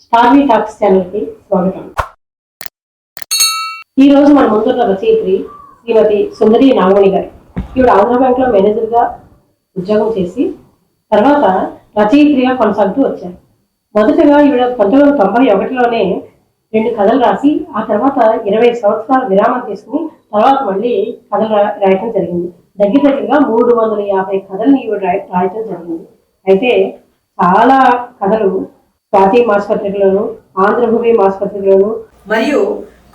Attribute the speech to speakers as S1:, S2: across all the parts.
S1: Stormy talks ఛానల్కి స్వాగతం. ఈ రోజు మన ముందున్న రచయిత్రి శ్రీమతి సుందరి నాగమణి గారు. ఈవిడ ఆంధ్ర బ్యాంక్ లో మేనేజర్ గా ఉద్యోగం చేసి తర్వాత రచయిత్రిగా కొనసాగుతూ వచ్చారు. మొదటగా ఈవిడ 1991లోనే 2 కథలు రాసి ఆ తర్వాత 20 సంవత్సరాల విరామం తీసుకుని తర్వాత మళ్ళీ కథలు రాయటం జరిగింది. దగ్గరగా 350 కథల్ని ఈవిడ రాయటం జరిగింది. అయితే చాలా కథలు స్వాతి మాసపత్రికలోను, ఆంధ్రభూమి మాసపత్రికలోను మరియు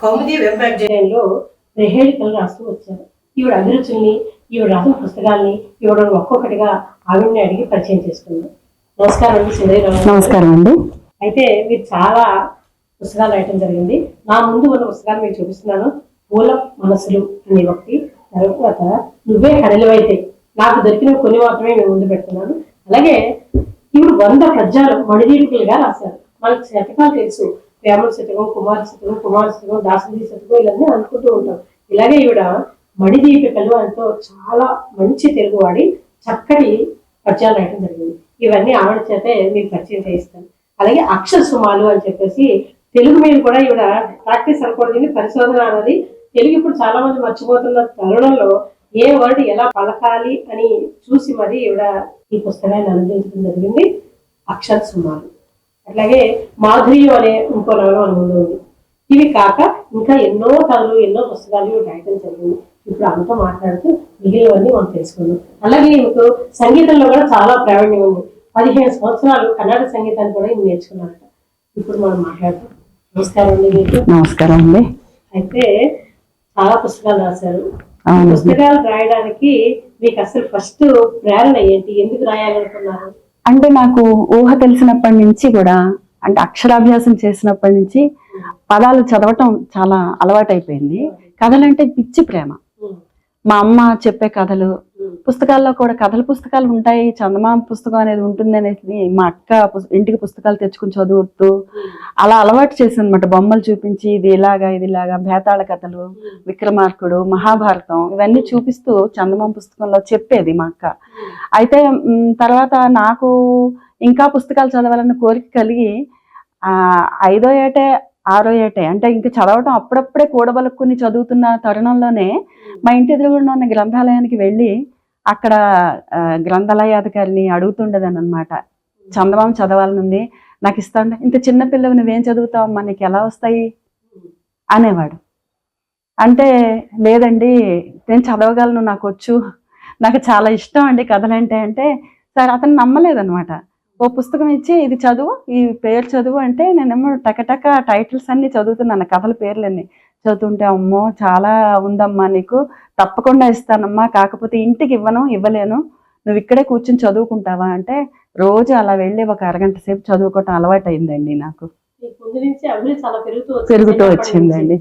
S1: కౌముది వెబ్ మ్యాగజైన్లో ప్రహేళికలు రాస్తూ వచ్చారు. ఈవిడ అభిరుచుల్ని, ఈవిడ రాసిన పుస్తకాలని ఈవిడ ఒక్కొక్కటిగా ఆవిడని అడిగి పరిచయం చేసుకుంది. నమస్కారం అండి సుందరి.
S2: నమస్కారం అండి.
S1: అయితే మీరు చాలా పుస్తకాలు రాయటం జరిగింది. నా ముందు ఉన్న పుస్తకాలు మీకు చూపిస్తున్నాను. పూల మనసులు అనే ఒకటి, తర్వాత నువ్వే కడలివైతే, నాకు దొరికిన కొన్ని మాత్రమే మేము ముందు పెడుతున్నాను. అలాగే ఈవిడ 100 పద్యాలు మణిదీపికలుగా రాశారు. మనకు శతకాలు తెలుసు, వేమన శతకం, కుమార శతకం, దాసరి శతకం ఇవన్నీ అనుకుంటూ ఉంటాం. ఇలాగే ఈవిడ మణిదీపికలు అంటూ చాలా మంచి తెలుగువాడి చక్కటి పద్యాలు రాయడం జరిగింది. ఇవన్నీ ఆవిడ చేతే మీకు పరిచయం చేయిస్తాను. అలాగే అక్షర సుమాలు అని చెప్పేసి తెలుగు మీద కూడా ఈవిడ ప్రాక్టీస్ అనుకోవడం, పరిశోధన అన్నది తెలుగు ఇప్పుడు చాలా మంది మర్చిపోతున్న తరుణంలో ఏ వర్డ్ ఎలా పలకాలి అని చూసి మరి ఈవిడ ఈ పుస్తకాన్ని అనుభవించడం జరిగింది. అక్షర సుమాలు. అట్లాగే మాధుర్యం అనే ఇంకో నవల మన ముందు ఉంది. ఇవి కాక ఇంకా ఎన్నో కథలు, ఎన్నో పుస్తకాలు రాయటం జరిగింది. ఇప్పుడు అంతా మాట్లాడుతూ మిగిలినవన్నీ మనం తెలుసుకున్నాం. అలాగే మీకు సంగీతంలో కూడా చాలా ప్రావీణ్యం ఉంది. 15 సంవత్సరాలు కర్ణాటక సంగీతాన్ని కూడా ఇవి నేర్చుకున్నారట. ఇప్పుడు మనం మాట్లాడుతాం. నమస్కారం అండి మీకు.
S2: నమస్కారం అండి.
S1: అయితే చాలా పుస్తకాలు రాశారు. పుస్తకాలు రాయడానికి మీకు అసలు ఫస్ట్ ప్రేరణ ఏంటి? ఎందుకు రాయాలనుకున్నారు?
S2: అంటే నాకు ఊహ తెలిసినప్పటి నుంచి కూడా, అంటే అక్షరాభ్యాసం చేసినప్పటి నుంచి పదాలు చదవటం చాలా అలవాటైపోయింది. కథలంటే పిచ్చి ప్రేమ. మా అమ్మ చెప్పే కథలు, పుస్తకాల్లో కూడా కథల పుస్తకాలు ఉంటాయి, చందమామ పుస్తకం అనేది ఉంటుంది అనేది మా అక్క ఇంటికి పుస్తకాలు తెచ్చుకుని చదువుతూ అలా అలవాటు చేసింది అనమాట. బొమ్మలు చూపించి ఇది ఇలాగా భేతాళ కథలు, విక్రమార్కుడు, మహాభారతం ఇవన్నీ చూపిస్తూ చందమామ పుస్తకంలో చెప్పేది మా అక్క. అయితే తర్వాత నాకు ఇంకా పుస్తకాలు చదవాలన్న కోరిక కలిగి 5వ ఏటే 6వ ఏటే అంటే ఇంకా చదవటం అప్పుడప్పుడే కూడబలుక్కుని చదువుతున్న తరుణంలోనే మా ఇంటి ఎదురుగుండా ఉన్న గ్రంథాలయానికి వెళ్ళి అక్కడ గ్రంథాలయాధికారిని అడుగుతుండేదాన్ని అనమాట. చందమామ చదవాలనుంది, నాకు ఇస్తాండ. ఇంత చిన్నపిల్లవి నువ్వేం చదువుతావమ్మా, నీకు ఎలా వస్తాయి అనేవాడు. అంటే లేదండి నేను చదవగలను, నాకు వచ్చు, నాకు చాలా ఇష్టం అండి కథలంటే. అంటే సరే, అతను నమ్మలేదనమాట. ఓ పుస్తకం ఇచ్చి ఇది చదువు, ఈ పేరు చదువు అంటే నేనేమో టకటక టైటిల్స్ అన్ని చదువుతున్నాను, కథల పేర్లన్నీ చదువుతుంటే అమ్మో చాలా ఉందమ్మా, నీకు తప్పకుండా ఇస్తానమ్మా, కాకపోతే ఇంటికి ఇవ్వలేను, నువ్వు ఇక్కడే కూర్చొని చదువుకుంటావా అంటే రోజు అలా వెళ్ళి ఒక అరగంట సేపు చదువుకోవటం అలవాటు అయిందండి నాకు. పెరుగుతూ వచ్చిందండి.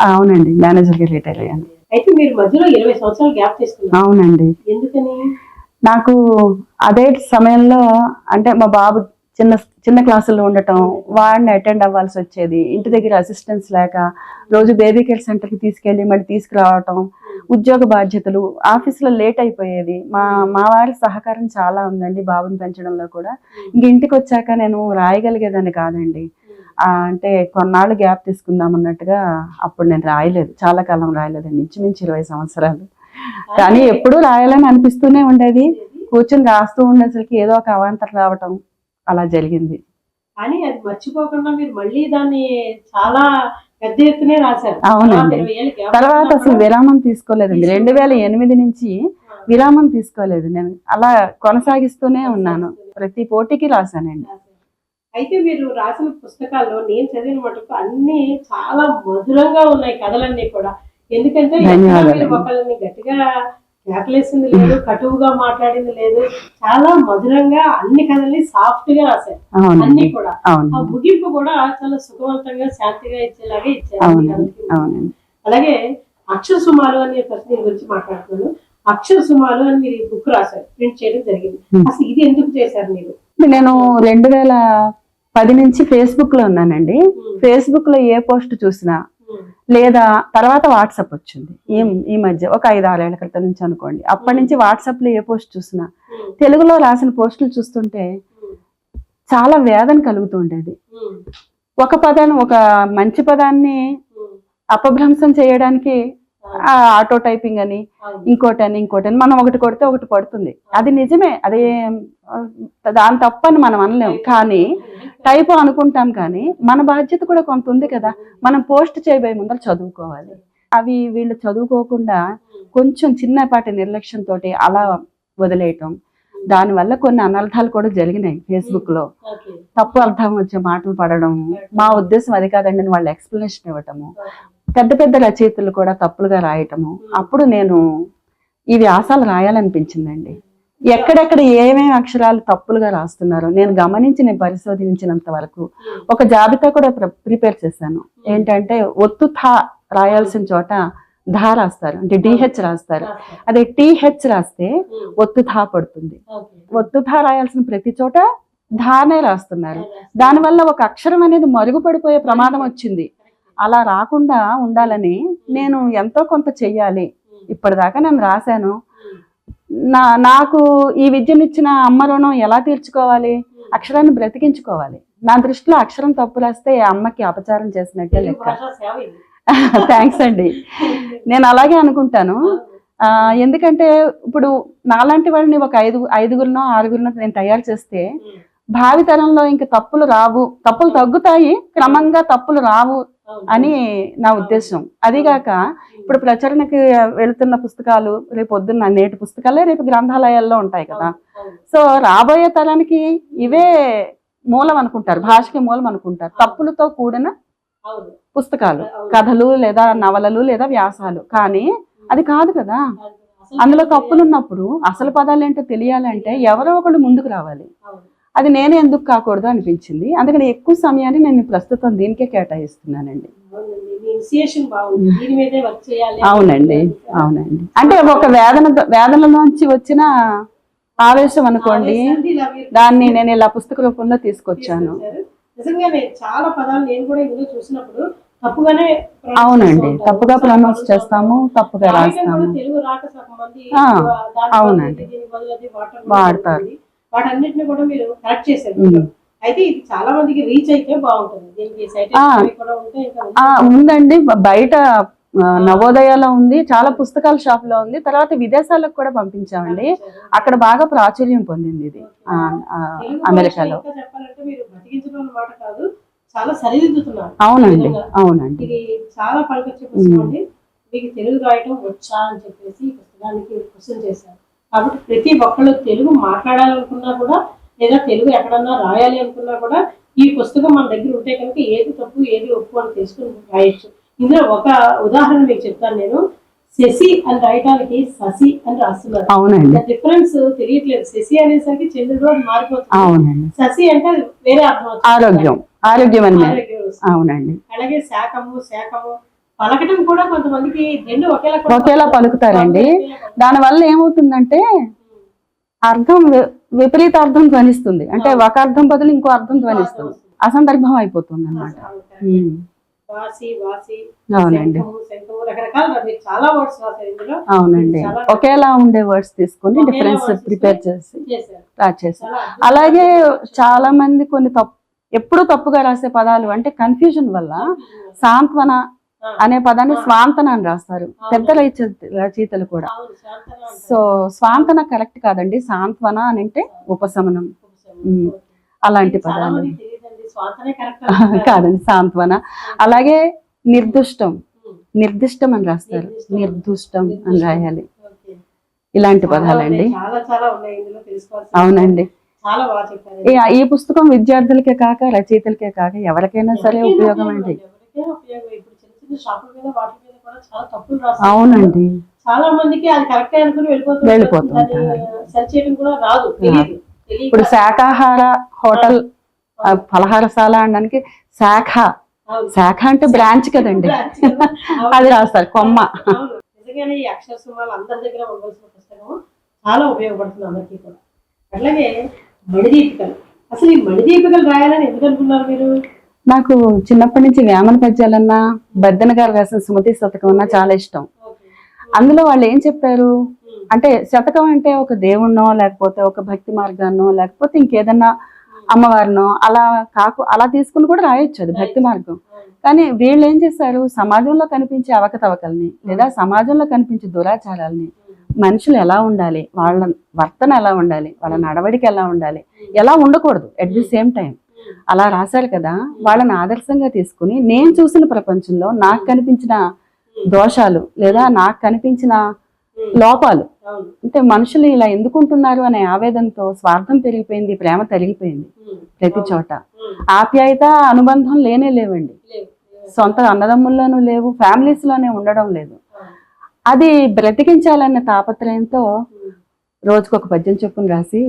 S2: అవునండి, మేనేజర్గా రిటైర్ అయ్యాను.
S1: అయితే మీరు మధ్యలో 20 సంవత్సరాలు గ్యాప్ తీసుకున్నారు.
S2: అవునండి.
S1: ఎందుకని?
S2: నాకు అదే సమయంలో అంటే మా బాబు చిన్న క్లాసుల్లో ఉండటం, వాడిని అటెండ్ అవ్వాల్సి వచ్చేది, ఇంటి దగ్గర అసిస్టెన్స్ లేక రోజు బేబీ కేర్ సెంటర్కి తీసుకెళ్ళి మళ్ళీ తీసుకురావటం, ఉద్యోగ బాధ్యతలు, ఆఫీసులో లేట్ అయిపోయేది. మా వారి సహకారం చాలా ఉందండి బాబుని పెంచడంలో కూడా. ఇంక ఇంటికి వచ్చాక నేను రాయగలిగేదాన్ని కాదండి. అంటే కొన్నాళ్ళు గ్యాప్ తీసుకుందాం అన్నట్టుగా అప్పుడు నేను రాయలేదు, చాలా కాలం రాయలేదండి, ఇంచుమించు 20 సంవత్సరాలు. కానీ ఎప్పుడూ రాయాలని అనిపిస్తూనే ఉండేది, కూర్చొని రాస్తూ ఉండేసరికి ఏదో ఒక అవాంతరం రావటం అలా జరిగింది.
S1: కానీ అది మర్చిపోకుండా మీరు మళ్ళీ దాన్ని చాలా పెద్ద ఎత్తునే రాశారు.
S2: అవునండి. తర్వాత అసలు విరామం తీసుకోలేదండి. 2008 నుంచి విరామం తీసుకోలేదు, నేను అలా కొనసాగిస్తూనే ఉన్నాను. ప్రతి పోటీకి రాశానండి.
S1: అయితే మీరు రాసిన పుస్తకాల్లో నేను చదివిన మటుకు అన్ని చాలా మధురంగా ఉన్నాయి కథలన్నీ కూడా. ఎందుకంటే ఒకళ్ళని గట్టిగా కేకలేసింది లేదు, కటువుగా మాట్లాడింది లేదు, చాలా మధురంగా అన్ని కథల్ని సాఫ్ట్ గా రాశారు. అన్ని కూడా ఆ ముగింపు కూడా చాలా సుఖవంతంగా శాంతిగా ఇచ్చేలాగా ఇచ్చారు. అలాగే అక్షర సుమాలు అనే ప్రశ్న గురించి మాట్లాడుతున్నాను. అక్షర సుమాలు అని మీరు బుక్ రాశారు, ప్రింట్ చేయడం జరిగింది. అసలు ఇది ఎందుకు చేశారు మీరు?
S2: నేను 2010 నుంచి ఫేస్బుక్ లో ఉన్నానండి. ఫేస్బుక్ లో ఏ పోస్ట్ చూసినా లేదా తర్వాత వాట్సాప్ వచ్చింది ఈ మధ్య ఒక 5-6 ఏళ్ల క్రితం నుంచి అనుకోండి. అప్పటి నుంచి వాట్సాప్ లో ఏ పోస్ట్ చూసినా తెలుగులో రాసిన పోస్టులు చూస్తుంటే చాలా వేదన కలుగుతుండేది. ఒక పదాన్ని, ఒక మంచి పదాన్ని అపభ్రంశం చేయడానికి ఆటో టైపింగ్ అని ఇంకోటని మనం ఒకటి కొడితే ఒకటి పడుతుంది. అది నిజమే, అది దాని తప్పని మనం అనలేం. కానీ టైప్ అనుకుంటాం, కానీ మన బాధ్యత కూడా కొంత ఉంది కదా. మనం పోస్ట్ చేయబోయే ముందర చదువుకోవాలి. అవి వీళ్ళు చదువుకోకుండా కొంచెం చిన్నపాటి నిర్లక్ష్యంతో అలా వదిలేయటం, దానివల్ల కొన్ని అనర్థాలు కూడా జరిగినాయి. ఫేస్బుక్ లో తప్పు అర్థం వచ్చే మాటలు పడడం, మా ఉద్దేశం అది కాదండి వాళ్ళు ఎక్స్ప్లెనేషన్ ఇవ్వటము, పెద్ద పెద్ద రచయితలు కూడా తప్పులుగా రాయటము. అప్పుడు నేను ఈ వ్యాసాలు రాయాలనిపించిందండి. ఎక్కడెక్కడ ఏమేమి అక్షరాలు తప్పులుగా రాస్తున్నారో నేను పరిశోధించినంత వరకు ఒక జాబితా కూడా ప్రిపేర్ చేశాను. ఏంటంటే ఒత్తు థా రాయాల్సిన చోట ధా రాస్తారు, అంటే డిహెచ్ రాస్తారు. అదే టీహెచ్ రాస్తే ఒత్తు థా పడుతుంది. ఒత్తు థా రాయాల్సిన ప్రతి చోట ధానే రాస్తున్నారు. దానివల్ల ఒక అక్షరం అనేది మరుగుపడిపోయే ప్రమాదం వచ్చింది. అలా రాకుండా ఉండాలని నేను ఎంతో కొంత చెయ్యాలి. ఇప్పటిదాకా నేను రాశాను. నాకు ఈ విద్యనిచ్చిన అమ్మ రుణం ఎలా తీర్చుకోవాలి? అక్షరాన్ని బ్రతికించుకోవాలి. నా దృష్టిలో అక్షరం తప్పు రాస్తే అమ్మకి అపచారం చేసినట్టే లెక్క. థ్యాంక్స్ అండి. నేను అలాగే అనుకుంటాను. ఎందుకంటే ఇప్పుడు నాలాంటి వాళ్ళని ఒక ఐదుగురినో ఆరుగురినో నేను తయారు చేస్తే భావితరంలో ఇంక తప్పులు రావు, తప్పులు తగ్గుతాయి, క్రమంగా తప్పులు రావు అని నా ఉద్దేశం. అదిగాక ఇప్పుడు ప్రచురణకి వెళుతున్న పుస్తకాలు రేపు పొద్దున్న నేటి పుస్తకాలే రేపు గ్రంథాలయాల్లో ఉంటాయి కదా. సో రాబోయే తరానికి ఇవే మూలం అనుకుంటారు, భాషకి మూలం అనుకుంటారు. తప్పులతో కూడిన పుస్తకాలు, కథలు లేదా నవలలు లేదా వ్యాసాలు. కానీ అది కాదు కదా. అందులో తప్పులు ఉన్నప్పుడు అసలు పదాలు ఏంటో తెలియాలంటే ఎవరో ఒకళ్ళు ముందుకు రావాలి. అది నేనే ఎందుకు కాకూడదు అనిపించింది. అందుకని ఎక్కువ సమయాన్ని నేను ప్రస్తుతం దీనికే కేటాయిస్తున్నానండి. అవునండి, అవునండి. అంటే ఒక వేదనలోంచి వచ్చిన ఆవేశం అనుకోండి, దాన్ని నేను ఇలా పుస్తక రూపంలో తీసుకొచ్చాను.
S1: చాలా పదాలు నేను కూడా ఇందులో చూసినప్పుడు తప్పుగానే,
S2: అవునండి, తప్పుగా ప్రొనౌన్స్ చేస్తాము, తప్పుగా రాస్తాము.
S1: తెలుగు రాక మంది
S2: అవునండి వాడతారు.
S1: వాటన్నిటిని కూడా మీరు కరెక్ట్ చేశారు. అయితే ఇది చాలా మందికి రీచ్ అయితే బాగుంటుంది. దీనికి సైటేషన్ కూడా
S2: ఉందండి. బయట నవోదయాలో ఉంది, చాలా పుస్తకాల షాప్ లో ఉంది. తర్వాత విదేశాలకు కూడా పంపించామండి. అక్కడ బాగా ప్రాచుర్యం పొందింది ఇది అమెరికాలో.
S1: చెప్పాలంటే మీరు బతికించడం అన్నమాట కాదు, చాలా సరిదిద్దుతున్నారు.
S2: అవునండి, అవునండి.
S1: ఇది చాలా పనికొచ్చే పుస్తకం అండి. మీకు తెలుగు రాయటం వచ్చా అని చెప్పేసి పుస్తకానికి క్వశ్చన్ చేశారు. కాబట్టి ప్రతి ఒక్కళ్ళు తెలుగు మాట్లాడాలనుకున్నా కూడా, లేదా తెలుగు ఎక్కడన్నా రాయాలి అనుకున్నా కూడా ఈ పుస్తకం మన దగ్గర ఉంటే కనుక ఏది తప్పు ఏది ఒప్పు అని తెలుసుకుని రాయొచ్చు. ఇందులో ఒక ఉదాహరణ మీకు చెప్తాను నేను. శశి అని రాయటానికి శశి అని రాస్తున్నారు.
S2: అవునండి,
S1: డిఫరెన్స్ తెలియట్లేదు. శశి అనేసరికి చంద్రుడు అని మారిపోతుంది.
S2: అవునండి,
S1: శశి అంటే అది వేరే అర్థం,
S2: ఆరోగ్యం, ఆరోగ్యం అని. అవునండి.
S1: అలాగే శాఖము, శాఖము పలకటం కూడా కొంతమందికి రెండు
S2: ఒకేలా పలుకుతారండి. దానివల్ల ఏమవుతుందంటే అర్థం విపరీత అర్థం ధ్వనిస్తుంది. అంటే ఒక అర్థం బదులు ఇంకో అర్థం ధ్వనిస్తుంది, అసందర్భం అయిపోతుంది అన్నమాట. అవునండి, అవునండి. ఒకేలా ఉండే వర్డ్స్ తీసుకొని డిఫరెన్స్ ప్రిపేర్ చేసి రాసేసారు. అలాగే చాలా మంది ఎప్పుడు తప్పుగా రాసే పదాలు అంటే కన్ఫ్యూజన్ వల్ల సాంత్వన అనే పదాన్ని స్వాంతన అని రాస్తారు పెద్ద రచయితలు కూడా. సో స్వాంతన కరెక్ట్ కాదండి, సాంత్వన అని అంటే ఉపశమనం, అలాంటి పదాలు కాదండి, సాంత్వన. అలాగే నిర్దుష్టం, నిర్దిష్టం అని రాస్తారు, నిర్దుష్టం అని రాయాలి. ఇలాంటి పదాలండి. అవునండి. ఈ పుస్తకం విద్యార్థులకే కాక రచయితలకే కాక ఎవరికైనా సరే ఉపయోగం అండి. అవునండి,
S1: చాలా మందికి అది కరెక్ట్ అనుకుని వెళ్ళిపోతుంటారు.
S2: ఇప్పుడు శాకాహార హోటల్, ఫలహారశాల అనడానికి శాఖ, శాఖ అంటే బ్రాంచ్ కదండి, అది రాస్తారు కొమ్మ.
S1: నిజంగానే ఈ అక్షర సుమాలు అందరి దగ్గర ఉండవలసిన పుస్తకం, చాలా ఉపయోగపడుతుంది అందరికీ కూడా. అట్లాగే మణిదీపికలు, అసలు ఈ మణిదీపికలు రాయాలని ఎందుకు అనుకున్నారు మీరు?
S2: నాకు చిన్నప్పటి నుంచి వేమన పద్యాలన్నా, బద్దెన గారు రాసిన సుమతి శతకం అన్నా చాలా ఇష్టం. అందులో వాళ్ళు ఏం చెప్పారు అంటే శతకం అంటే ఒక దేవుణ్ణో లేకపోతే ఒక భక్తి మార్గాన్నో లేకపోతే ఇంకేదన్నా అమ్మవారినో అలా తీసుకుని కూడా రాయొచ్చు, అది భక్తి మార్గం. కానీ వీళ్ళు ఏం చేశారు, సమాజంలో కనిపించే అవకతవకల్ని లేదా సమాజంలో కనిపించే దురాచారాలని, మనుషులు ఎలా ఉండాలి, వాళ్ళ వర్తన ఎలా ఉండాలి, వాళ్ళ నడవడిక ఎలా ఉండాలి, ఎలా ఉండకూడదు అట్ ది సేమ్ టైం అలా రాశారు కదా. వాళ్ళని ఆదర్శంగా తీసుకుని నేను చూసిన ప్రపంచంలో నాకు కనిపించిన దోషాలు లేదా నాకు కనిపించిన లోపాలు, అంటే మనుషులు ఇలా ఎందుకుంటున్నారు అనే ఆవేదనతో స్వార్థం పెరిగిపోయింది, ప్రేమ తరిగిపోయింది ప్రతి చోట. ఆప్యాయత అనుబంధం లేవండి, సొంత అన్నదమ్ముల్లోనూ లేవు, ఫ్యామిలీస్ లోనే ఉండడం లేదు. అది బ్రతికించాలన్న తాపత్రయంతో రోజుకొక పద్యం చొప్పున రాసి,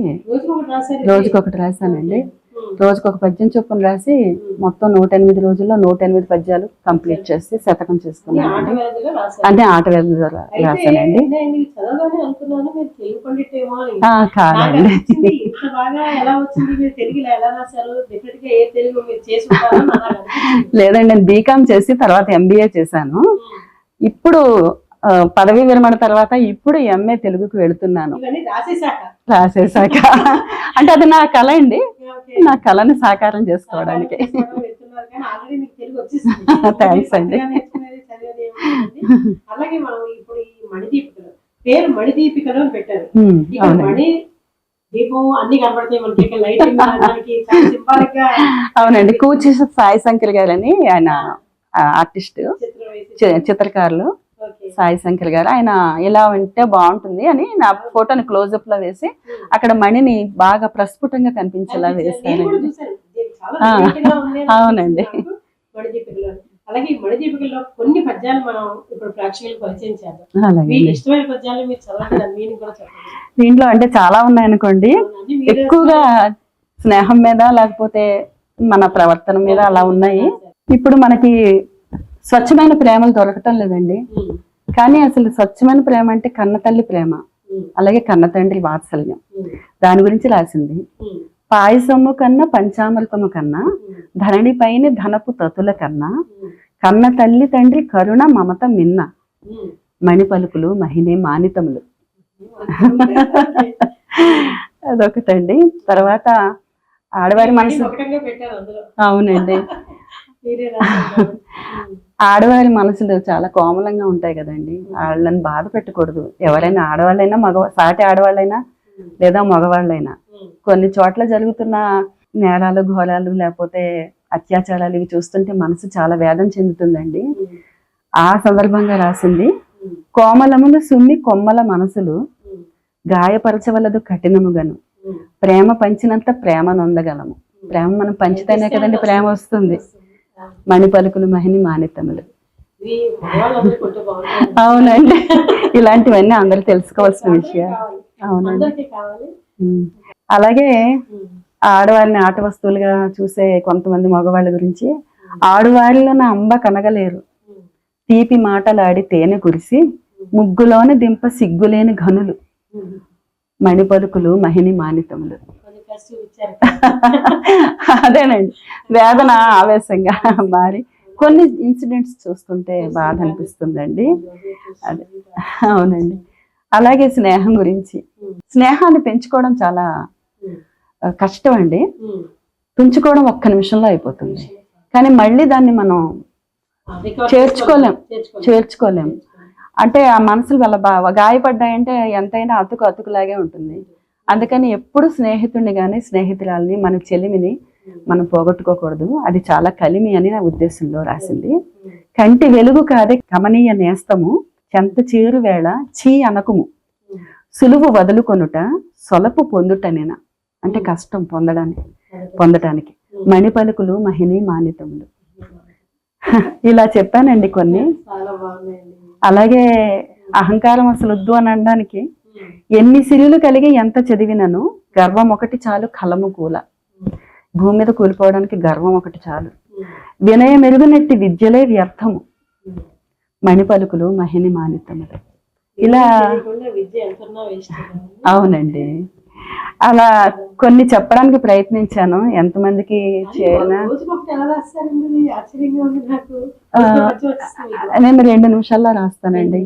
S2: రోజుకొకటి రాశానండి. రోజుకొక పద్యం చొప్పున రాసి మొత్తం 108 రోజుల్లో 108 పద్యాలు కంప్లీట్ చేసి శతకం చేసుకున్నాను. అంటే ఆటవేళలో రాశానండి. కాదండి, లేదండి, నేను బీకామ్ చేసి తర్వాత MBA చేశాను. ఇప్పుడు పదవీ విరమణ తర్వాత ఇప్పుడు MA తెలుగుకు వెళుతున్నాను రాసేసాక. అంటే అది నా కళ అండి, నా కళని సాకారం చేసుకోవడానికి. థ్యాంక్స్ అండి.
S1: అలాగే మనం ఇప్పుడు ఈ మణిదీపికలో పేరు మణిదీపికలో అని పెట్టారు. మణి దీపం అన్ని కనబడతాయి మనకి, లైటింగ్ సింబాలిక్ గా. అవునండి,
S2: కూచి సాయి శంకర్ గారని ఆయన ఆర్టిస్ట్, చిత్రకారులు సాయి శంకర్ గారు. ఆయన ఇలా ఉంటే బాగుంటుంది అని నా ఫోటోని క్లోజ్అప్ లో వేసి అక్కడ మణిని బాగా ప్రస్ఫుటంగా కనిపించేలా వేశానండి. అవునండి.
S1: అలాగే మణిదీపికలో కొన్ని పద్యాలు మనం ఇప్పుడు ప్రేక్షకులకు పరిచయం చేద్దాం. ఇష్టమైన పద్యాలు మీరు చదవండి, కూడా చెప్పండి.
S2: దీంట్లో అంటే చాలా ఉన్నాయనుకోండి, ఎక్కువగా స్నేహం మీద లేకపోతే మన ప్రవర్తన మీద అలా ఉన్నాయి. ఇప్పుడు మనకి స్వచ్ఛమైన ప్రేమలు దొరకటం లేదండి, కానీ అసలు స్వచ్ఛమైన ప్రేమ అంటే కన్న తల్లి ప్రేమ, అలాగే కన్న తండ్రి వాత్సల్యం, దాని గురించి రాసింది. పాయసము కన్నా పంచామృతము కన్నా ధరణి పైన ధనపు తతుల కన్నా కన్న తల్లి తండ్రి కరుణ మమత మిన్న మణి పలుకులు మహినే మానితములు. అదొకటండి. తర్వాత ఆడవారి మనసు, అవునండి, ఆడవారి మనసులు చాలా కోమలంగా ఉంటాయి కదండి, వాళ్ళని బాధ పెట్టకూడదు. ఎవరైనా ఆడవాళ్ళైనా సాటి ఆడవాళ్ళైనా లేదా మగవాళ్ళైనా కొన్ని చోట్ల జరుగుతున్న నేరాలు ఘోరాలు లేకపోతే అత్యాచారాలు ఇవి చూస్తుంటే మనసు చాలా వేదన చెందుతుందండి. ఆ సందర్భంగా రాసింది. కోమలములు సుమ్మి కొమ్మల మనసులు గాయపరచవలదు కఠినముగను ప్రేమ పంచినంత ప్రేమ నొందగలము. ప్రేమ మనం పంచితేనే కదండి ప్రేమ వస్తుంది. మణి పలుకులు మహిని మానితములు. అవునండి, ఇలాంటివన్నీ అందరూ తెలుసుకోవాల్సిన విషయాలు. అవునండి. అలాగే ఆడవారిని ఆట వస్తువులుగా చూసే కొంతమంది మగవాళ్ళ గురించి, ఆడవారిలో నా అంబ కనగలేరు తీపి మాటలాడి తేనె కురిసి ముగ్గులోని దింప సిగ్గులేని ఘనులు మణి పలుకులు మహిని మానితములు. అదేనండి, వేదన ఆవేశంగా మారి కొన్ని ఇన్సిడెంట్స్ చూస్తుంటే బాధ అనిపిస్తుందండి. అదే, అవునండి. అలాగే స్నేహం గురించి, స్నేహాన్ని పెంచుకోవడం చాలా కష్టం అండి. పెంచుకోవడం ఒక్క నిమిషంలో అయిపోతుంది, కానీ మళ్ళీ దాన్ని మనం చేర్చుకోలేం. అంటే ఆ మనసులు వల్ల గాయపడ్డాయంటే ఎంతైనా అతుకులాగే ఉంటుంది. అందుకని ఎప్పుడు స్నేహితుడిని కానీ స్నేహితురాలని మన చెలిమిని మనం పోగొట్టుకోకూడదు. అది చాలా కలిమి అని నా ఉద్దేశంలో రాసింది. కంటి వెలుగు కాదే కమనీయ నేస్తము చెంత చేరు వేళ చీ అనకుము సులువు వదులుకొనుట సొలపు పొందుటనేనా, అంటే కష్టం పొందటానికి మణి పలుకులు మహిని మానితములు. ఇలా చెప్పానండి కొన్ని. అలాగే అహంకారం అసలు వద్దు అని అనడానికి, ఎన్ని సిరులు కలిగి ఎంత చదివినను గర్వం ఒకటి చాలు కలము కూల. భూమి మీద కూలిపోవడానికి గర్వం ఒకటి చాలు. వినయ మెరుగునెట్టి విద్యలే వ్యర్థము మణి పలుకులు మహిని మానితములు. ఇలా అవునండి, అలా కొన్ని చెప్పడానికి ప్రయత్నించాను. ఎంతమందికి చేరినా నేను 2 నిమిషాల్లో రాస్తానండి.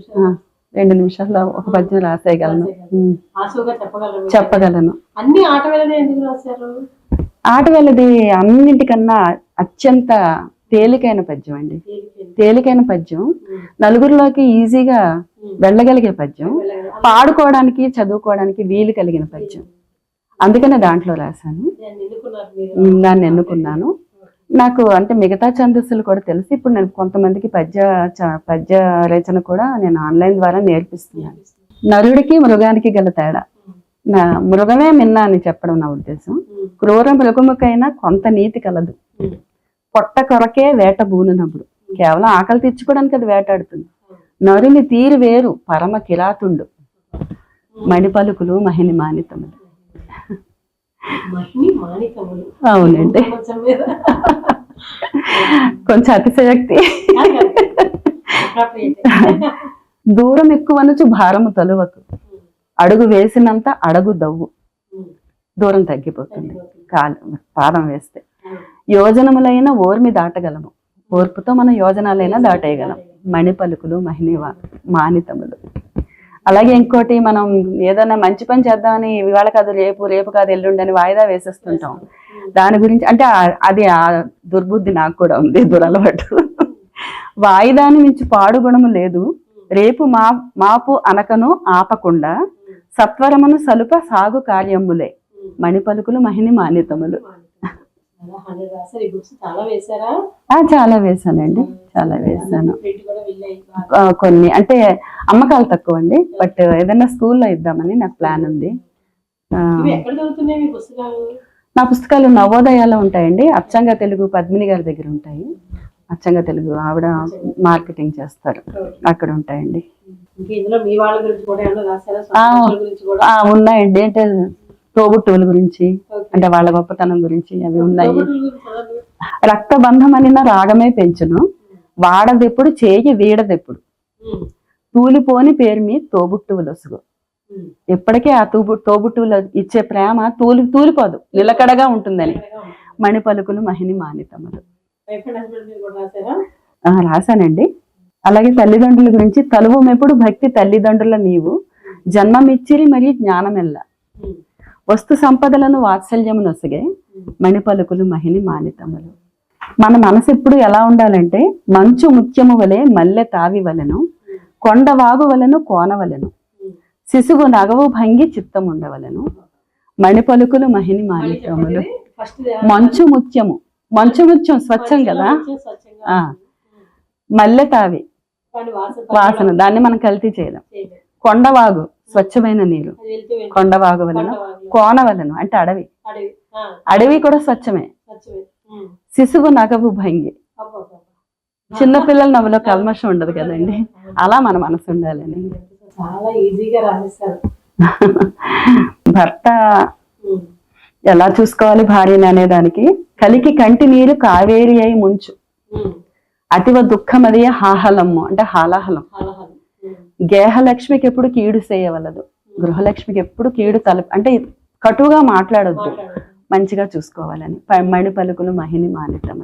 S2: 2 నిమిషాల్లో ఒక పద్యం రాసేయగలను.
S1: ఆశువుగా చెప్పగలరు.
S2: చెప్పగలను.
S1: అన్ని ఆటవేళనే ఎందుకు రాశారు?
S2: ఆటవేళది అన్నింటికన్నా అత్యంత తేలికైన పద్యం అండి. తేలికైన పద్యం, నలుగురిలోకి ఈజీగా వెళ్ళగలిగే పద్యం, పాడుకోవడానికి చదువుకోవడానికి వీలు కలిగిన పద్యం. అందుకనే దాంట్లో రాశాను, దాన్ని ఎన్నుకున్నాను. నాకు అంటే మిగతా ఛందస్సులు కూడా తెలుసు. ఇప్పుడు నేను కొంతమందికి పద్య రచన కూడా నేను ఆన్లైన్ ద్వారా నేర్పిస్తున్నాను. నరుడికి మృగానికి గల తేడా, నా మృగమే మిన్నా అని చెప్పడం నా ఉద్దేశం. క్రూర మృగముకైనా కొంత నీతి కలదు, పొట్ట కొరకే వేట బూనునప్పుడు. కేవలం ఆకలి తెచ్చుకోవడానికి అది వేటాడుతుంది. నరుని తీరు వేరు పరమ కిరాతుండు, మణిపలుకులు మహిని మానితములు. అవునండి, కొంచెం అతిశయోక్తి. దూరం ఎక్కువనొచ్చు భారము తొలవకు, అడుగు వేసినంత అడుగు దవ్వు. దూరం తగ్గిపోతుంది పాదం వేస్తే. యోజనములైన ఓర్మి దాటగలము, ఓర్పుతో మనం యోజనాలైనా దాటేయగలం. మణిపలుకులు మహిని మానితములు. అలాగే ఇంకోటి, మనం ఏదైనా మంచి పని చేద్దామని ఇవాళ కాదు రేపు, రేపు కాదు ఎల్లుండి అని వాయిదా వేసేస్తుంటాం. దాని గురించి అంటే అది ఆ దుర్బుద్ధి నాకు కూడా ఉంది, దురలవాటు. వాయిదాని మించి పాడుగుణము లేదు, రేపు మాపు అనకను ఆపకుండా సత్వరమును సలుప సాగు కార్యములే, మణిపలుకులు మహిని మానితములు. చాలా వేసానండి, చాలా వేసాను. కొన్ని అంటే అమ్మకాలు తక్కువ అండి, బట్ ఏదైనా స్కూల్లో ఇద్దామని నాకు ప్లాన్ ఉంది. నా పుస్తకాలు నవోదయాలో ఉంటాయండి. అచ్చంగా తెలుగు పద్మిని గారి దగ్గర ఉంటాయి. అచ్చంగా తెలుగు ఆవిడ మార్కెటింగ్ చేస్తారు, అక్కడ ఉంటాయండి. ఉన్నాయండి, అంటే తోబుట్టువుల గురించి, అంటే వాళ్ళ గొప్పతనం గురించి అవి ఉన్నాయి. రక్తబంధం అనిన రాగమే పెంచును, వాడదెప్పుడు చేయి వీడదెప్పుడు, తూలిపోని పేరు మీ తోబుట్టువులు వసుగు. ఎప్పటికీ ఆ తోబుట్టువులు ఇచ్చే ప్రేమ తూలిపోదు, నిలకడగా ఉంటుందని. మణిపలుకులు మహిని మానితములు రాశానండి. అలాగే తల్లిదండ్రుల గురించి, తలువమెప్పుడు భక్తి తల్లిదండ్రుల నీవు, జన్మమిచ్చిరి మరి జ్ఞానమెల్ల, వస్తు సంపదలను వాత్సల్యము నొసగే, మణిపలుకులు మహిని మానితములు. మన మనసు ఎప్పుడు ఎలా ఉండాలంటే, మంచు ముత్యము వలె మల్లె తావి వలెను, కొండవాగు వలెను కోనవలెను, శిశువు నగవు భంగి చిత్తం ఉండవలెను, మణిపలుకులు మహిని మానితములు. మంచు ముత్యము, మంచు ముత్యం స్వచ్ఛం కదా, మల్లె తావి వాసన, దాన్ని మనం కల్తీ చేయలేం. కొండవాగు స్వచ్ఛమైన నీరు, కొండవాగు వలన, కోన వలన అంటే అడవి, అడవి కూడా స్వచ్ఛమే. శిశువు నగవు భంగి, చిన్నపిల్లల నవ్వులో కల్మషం ఉండదు కదండి, అలా మన మనసు ఉండాలని.
S1: చాలా ఈజీగా రాసేస్తారు.
S2: భర్త ఎలా చూసుకోవాలి భార్యని అనేదానికి, కలికి కంటి నీరు కావేరి అయి ముంచు, అతివ దుఃఖమదియ హాహలము అంటే హాలాహలం. గేహలక్ష్మికి ఎప్పుడు కీడు చేయవలదు, గృహలక్ష్మికి ఎప్పుడు కీడు అంటే కటుగా మాట్లాడొద్దు, మంచిగా చూసుకోవాలని. మణిపలుకులు మహిని మానితం.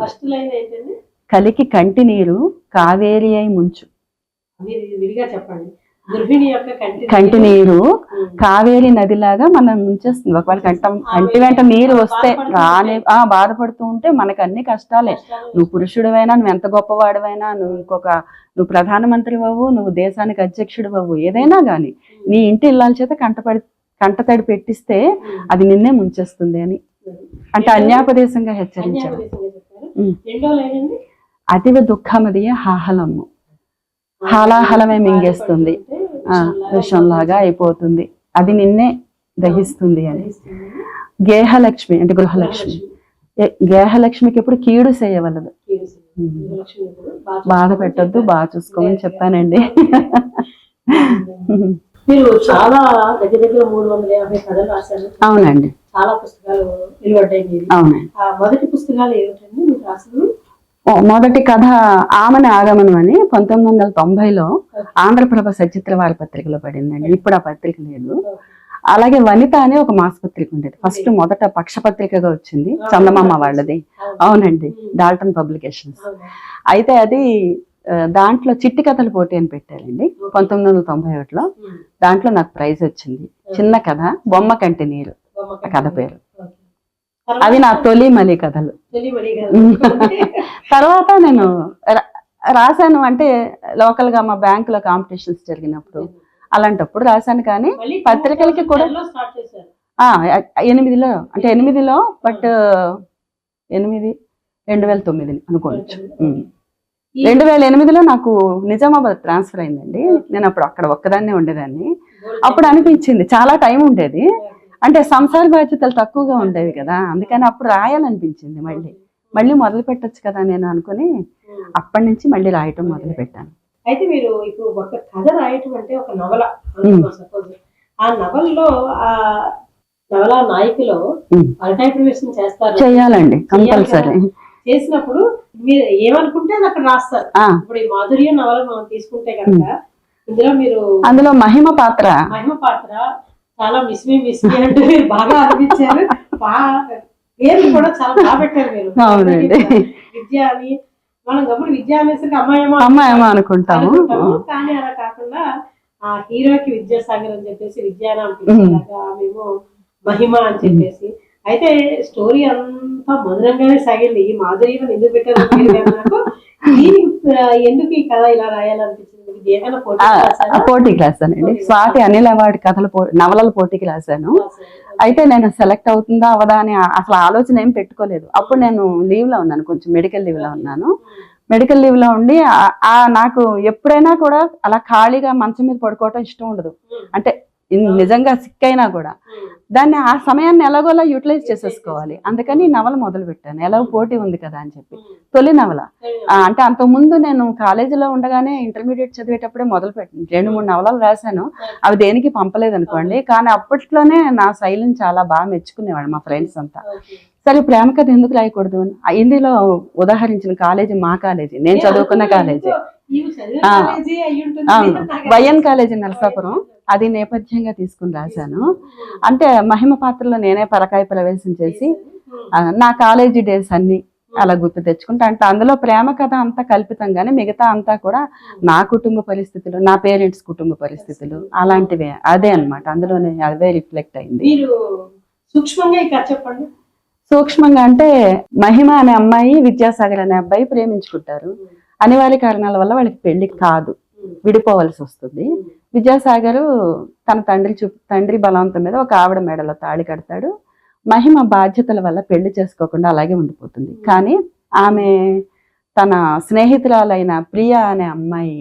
S2: కలికి కంటి నీరు కావేరి అయి ముంచు, కంటి నీరు కావేరి నదిలాగా మనం ముంచేస్తుంది. ఒకవేళ కంటి వెంట నీరు వస్తే రానే బాధపడుతూ ఉంటే మనకు అన్ని కష్టాలే. నువ్వు పురుషుడివైనా, నువ్వు ఎంత గొప్పవాడివైనా, నువ్వు ప్రధానమంత్రి అవ్వు, నువ్వు దేశానికి అధ్యక్షుడు అవ్వు, ఏదైనా గాని నీ ఇంటి ఇళ్ళ చేత కంటతడి పెట్టిస్తే అది నిన్నే ముంచేస్తుంది అని అంటే అన్యాపదేశంగా హెచ్చరించాడు. అతివ దుఃఖమదియ హాహలము, హాలాహలమే మింగేస్తుంది, విషంలాగా అయిపోతుంది, అది నిన్నే దహిస్తుంది అని. గేహలక్ష్మి అంటే గృహలక్ష్మి, గేహలక్ష్మికి ఎప్పుడు కీడు చేయవలదు, బాధ పెట్టద్దు, బాగా చూసుకోమని చెప్పానండి.
S1: మీరు చాలా దగ్గర 350 కథలు రాశారు.
S2: అవునండి,
S1: చాలా పుస్తకాలు వెలువడ్డాయి.
S2: అవునండి.
S1: మొదటి పుస్తకాలు ఏమిటండి మీరు రాశారు?
S2: మొదటి కథ ఆమని ఆగమనం అని 1990లో ఆంధ్రప్రభ సచిత్ర వారపత్రికలో పడిందండి. ఇప్పుడు ఆ పత్రిక లేదు. అలాగే వనిత అనే ఒక మాసపత్రిక ఉండేది, ఫస్ట్ మొదట పక్షపత్రికగా వచ్చింది, చందమామ వాళ్ళది. అవునండి, డాల్టన్ పబ్లికేషన్స్. అయితే అది దాంట్లో చిట్టి కథల పోటీ అని పెట్టారండి 1991లో. దాంట్లో నాకు ప్రైజ్ వచ్చింది. చిన్న కథ బొమ్మ కంటి నీరు ఆ కథ పేరు. అవి నా తొలి మలి కథలు. తర్వాత నేను రాశాను, అంటే లోకల్ గా మా బ్యాంకులో కాంపిటీషన్స్ జరిగినప్పుడు అలాంటప్పుడు రాశాను. కానీ పత్రికలకి కూడా 8లో, అంటే 8లో, బట్ 2009 అనుకోవచ్చు. 2008లో నాకు నిజామాబాద్ ట్రాన్స్ఫర్ అయిందండి. నేను అప్పుడు అక్కడ ఒక్కదాన్నే ఉండేదాన్ని. అప్పుడు అనిపించింది చాలా టైం ఉండేది, అంటే సంసార బాధ్యతలు తక్కువగా ఉండేవి కదా, అందుకని అప్పుడు రాయాలనిపించింది. మళ్ళీ మొదలు పెట్టచ్చు కదా నేను అనుకుని అప్పటి నుంచి మళ్ళీ రాయటం మొదలు పెట్టాను.
S1: అయితే మీరు ఇప్పుడు ఒక కథ రాయటం అంటే ఒక నవల, సపోజ్ ఆ నవల్లో ఆ నవల నాయకులో పరకాయ ప్రవేశం చేస్తారు,
S2: చేయాలండి కంపల్సరీ.
S1: చేసినప్పుడు మీరు ఏమనుకుంటే అది అక్కడ రాస్తారు. ఇప్పుడు ఈ మాధుర్య నవల మనం తీసుకుంటే కనుక అందులో మహిమ పాత్ర చాలా మిస్మి అంటూ మీరు బాగా అనిపించారు. పేర్లు కూడా చాలా బాగా పెట్టారు మీరు. అవునండి, విద్య అని మనం గప్పుడు విద్య అనేసరికి అమ్మాయేమో అనుకుంటాము, కానీ అలా కాకుండా ఆ హీరోకి విద్యాసాగర్ అని చెప్పేసి విద్యాన అనిపించేలాగా మేము మహిమ అని చెప్పేసి. అయితే స్టోరీ అంతా మధురంగానే సాగింది. ఈ మాధుర్యం ఎందుకు పెట్టారు నాకు ఎందుకు ఈ కథ ఇలా రాయాలనిపించింది? పోటీకి రాశానండి. స్వాతి అనిల్ అవార్డు నవలల పోటీకి రాశాను. అయితే నేను సెలెక్ట్ అవుతుందా అవదా అని అసలు ఆలోచన ఏం పెట్టుకోలేదు. అప్పుడు నేను లీవ్ లో ఉన్నాను, కొంచెం మెడికల్ లీవ్ లో ఉన్నాను. మెడికల్ లీవ్ లో ఉండి నాకు ఎప్పుడైనా కూడా అలా ఖాళీగా మంచం మీద పడుకోవటం ఇష్టం ఉండదు. అంటే నిజంగా సిక్ అయినా కూడా దాన్ని ఆ సమయాన్ని ఎలాగోలా యూటిలైజ్ చేసేసుకోవాలి. అందుకని నవల మొదలు పెట్టాను, ఎలాగో పోటీ ఉంది కదా అని చెప్పి. తొలి నవల అంటే అంతకుముందు నేను కాలేజీలో ఉండగానే ఇంటర్మీడియట్ చదివేటప్పుడే మొదలు పెట్టాను. 2-3 నవలలు రాశాను, అవి దేనికి పంపలేదు అనుకోండి. కానీ అప్పట్లోనే నా శైలిని చాలా బాగా మెచ్చుకునేవాడు మా ఫ్రెండ్స్ అంతా. సరే ప్రేమ కథ ఎందుకు రాయకూడదు? ఇందులో ఉదాహరించిన కాలేజీ మా కాలేజీ, నేను చదువుకున్న కాలేజీ వైఎన్ కాలేజీ నరసాపురం, అది నేపథ్యంగా తీసుకుని రాశాను. అంటే మహిమ పాత్రలో నేనే పరకాయ ప్రవేశం చేసి నా కాలేజీ డేస్ అన్ని అలా గుర్తు తెచ్చుకుంటా. అంటే అందులో ప్రేమ కథ అంతా కల్పితంగానే, మిగతా అంతా కూడా నా కుటుంబ పరిస్థితులు, నా పేరెంట్స్ కుటుంబ పరిస్థితులు అలాంటివే. అదే అన్నమాట, అందులోనే అదే రిఫ్లెక్ట్ అయింది. చెప్పండి. సూక్ష్మంగా అంటే మహిమ అనే అమ్మాయి విద్యాసాగర్ అనే అబ్బాయి ప్రేమించుకుంటారు. అనివార్య కారణాల వల్ల వాళ్ళకి పెళ్లి కాదు, విడిపోవలసి వస్తుంది. విద్యాసాగర్ తన తండ్రి బలవంతం మీద ఒక ఆవిడ మెడలో తాళి కడతాడు. మహిమ బాధ్యతల వల్ల పెళ్లి చేసుకోకుండా అలాగే ఉండిపోతుంది. కానీ ఆమె తన స్నేహితురాలైన ప్రియా అనే అమ్మాయి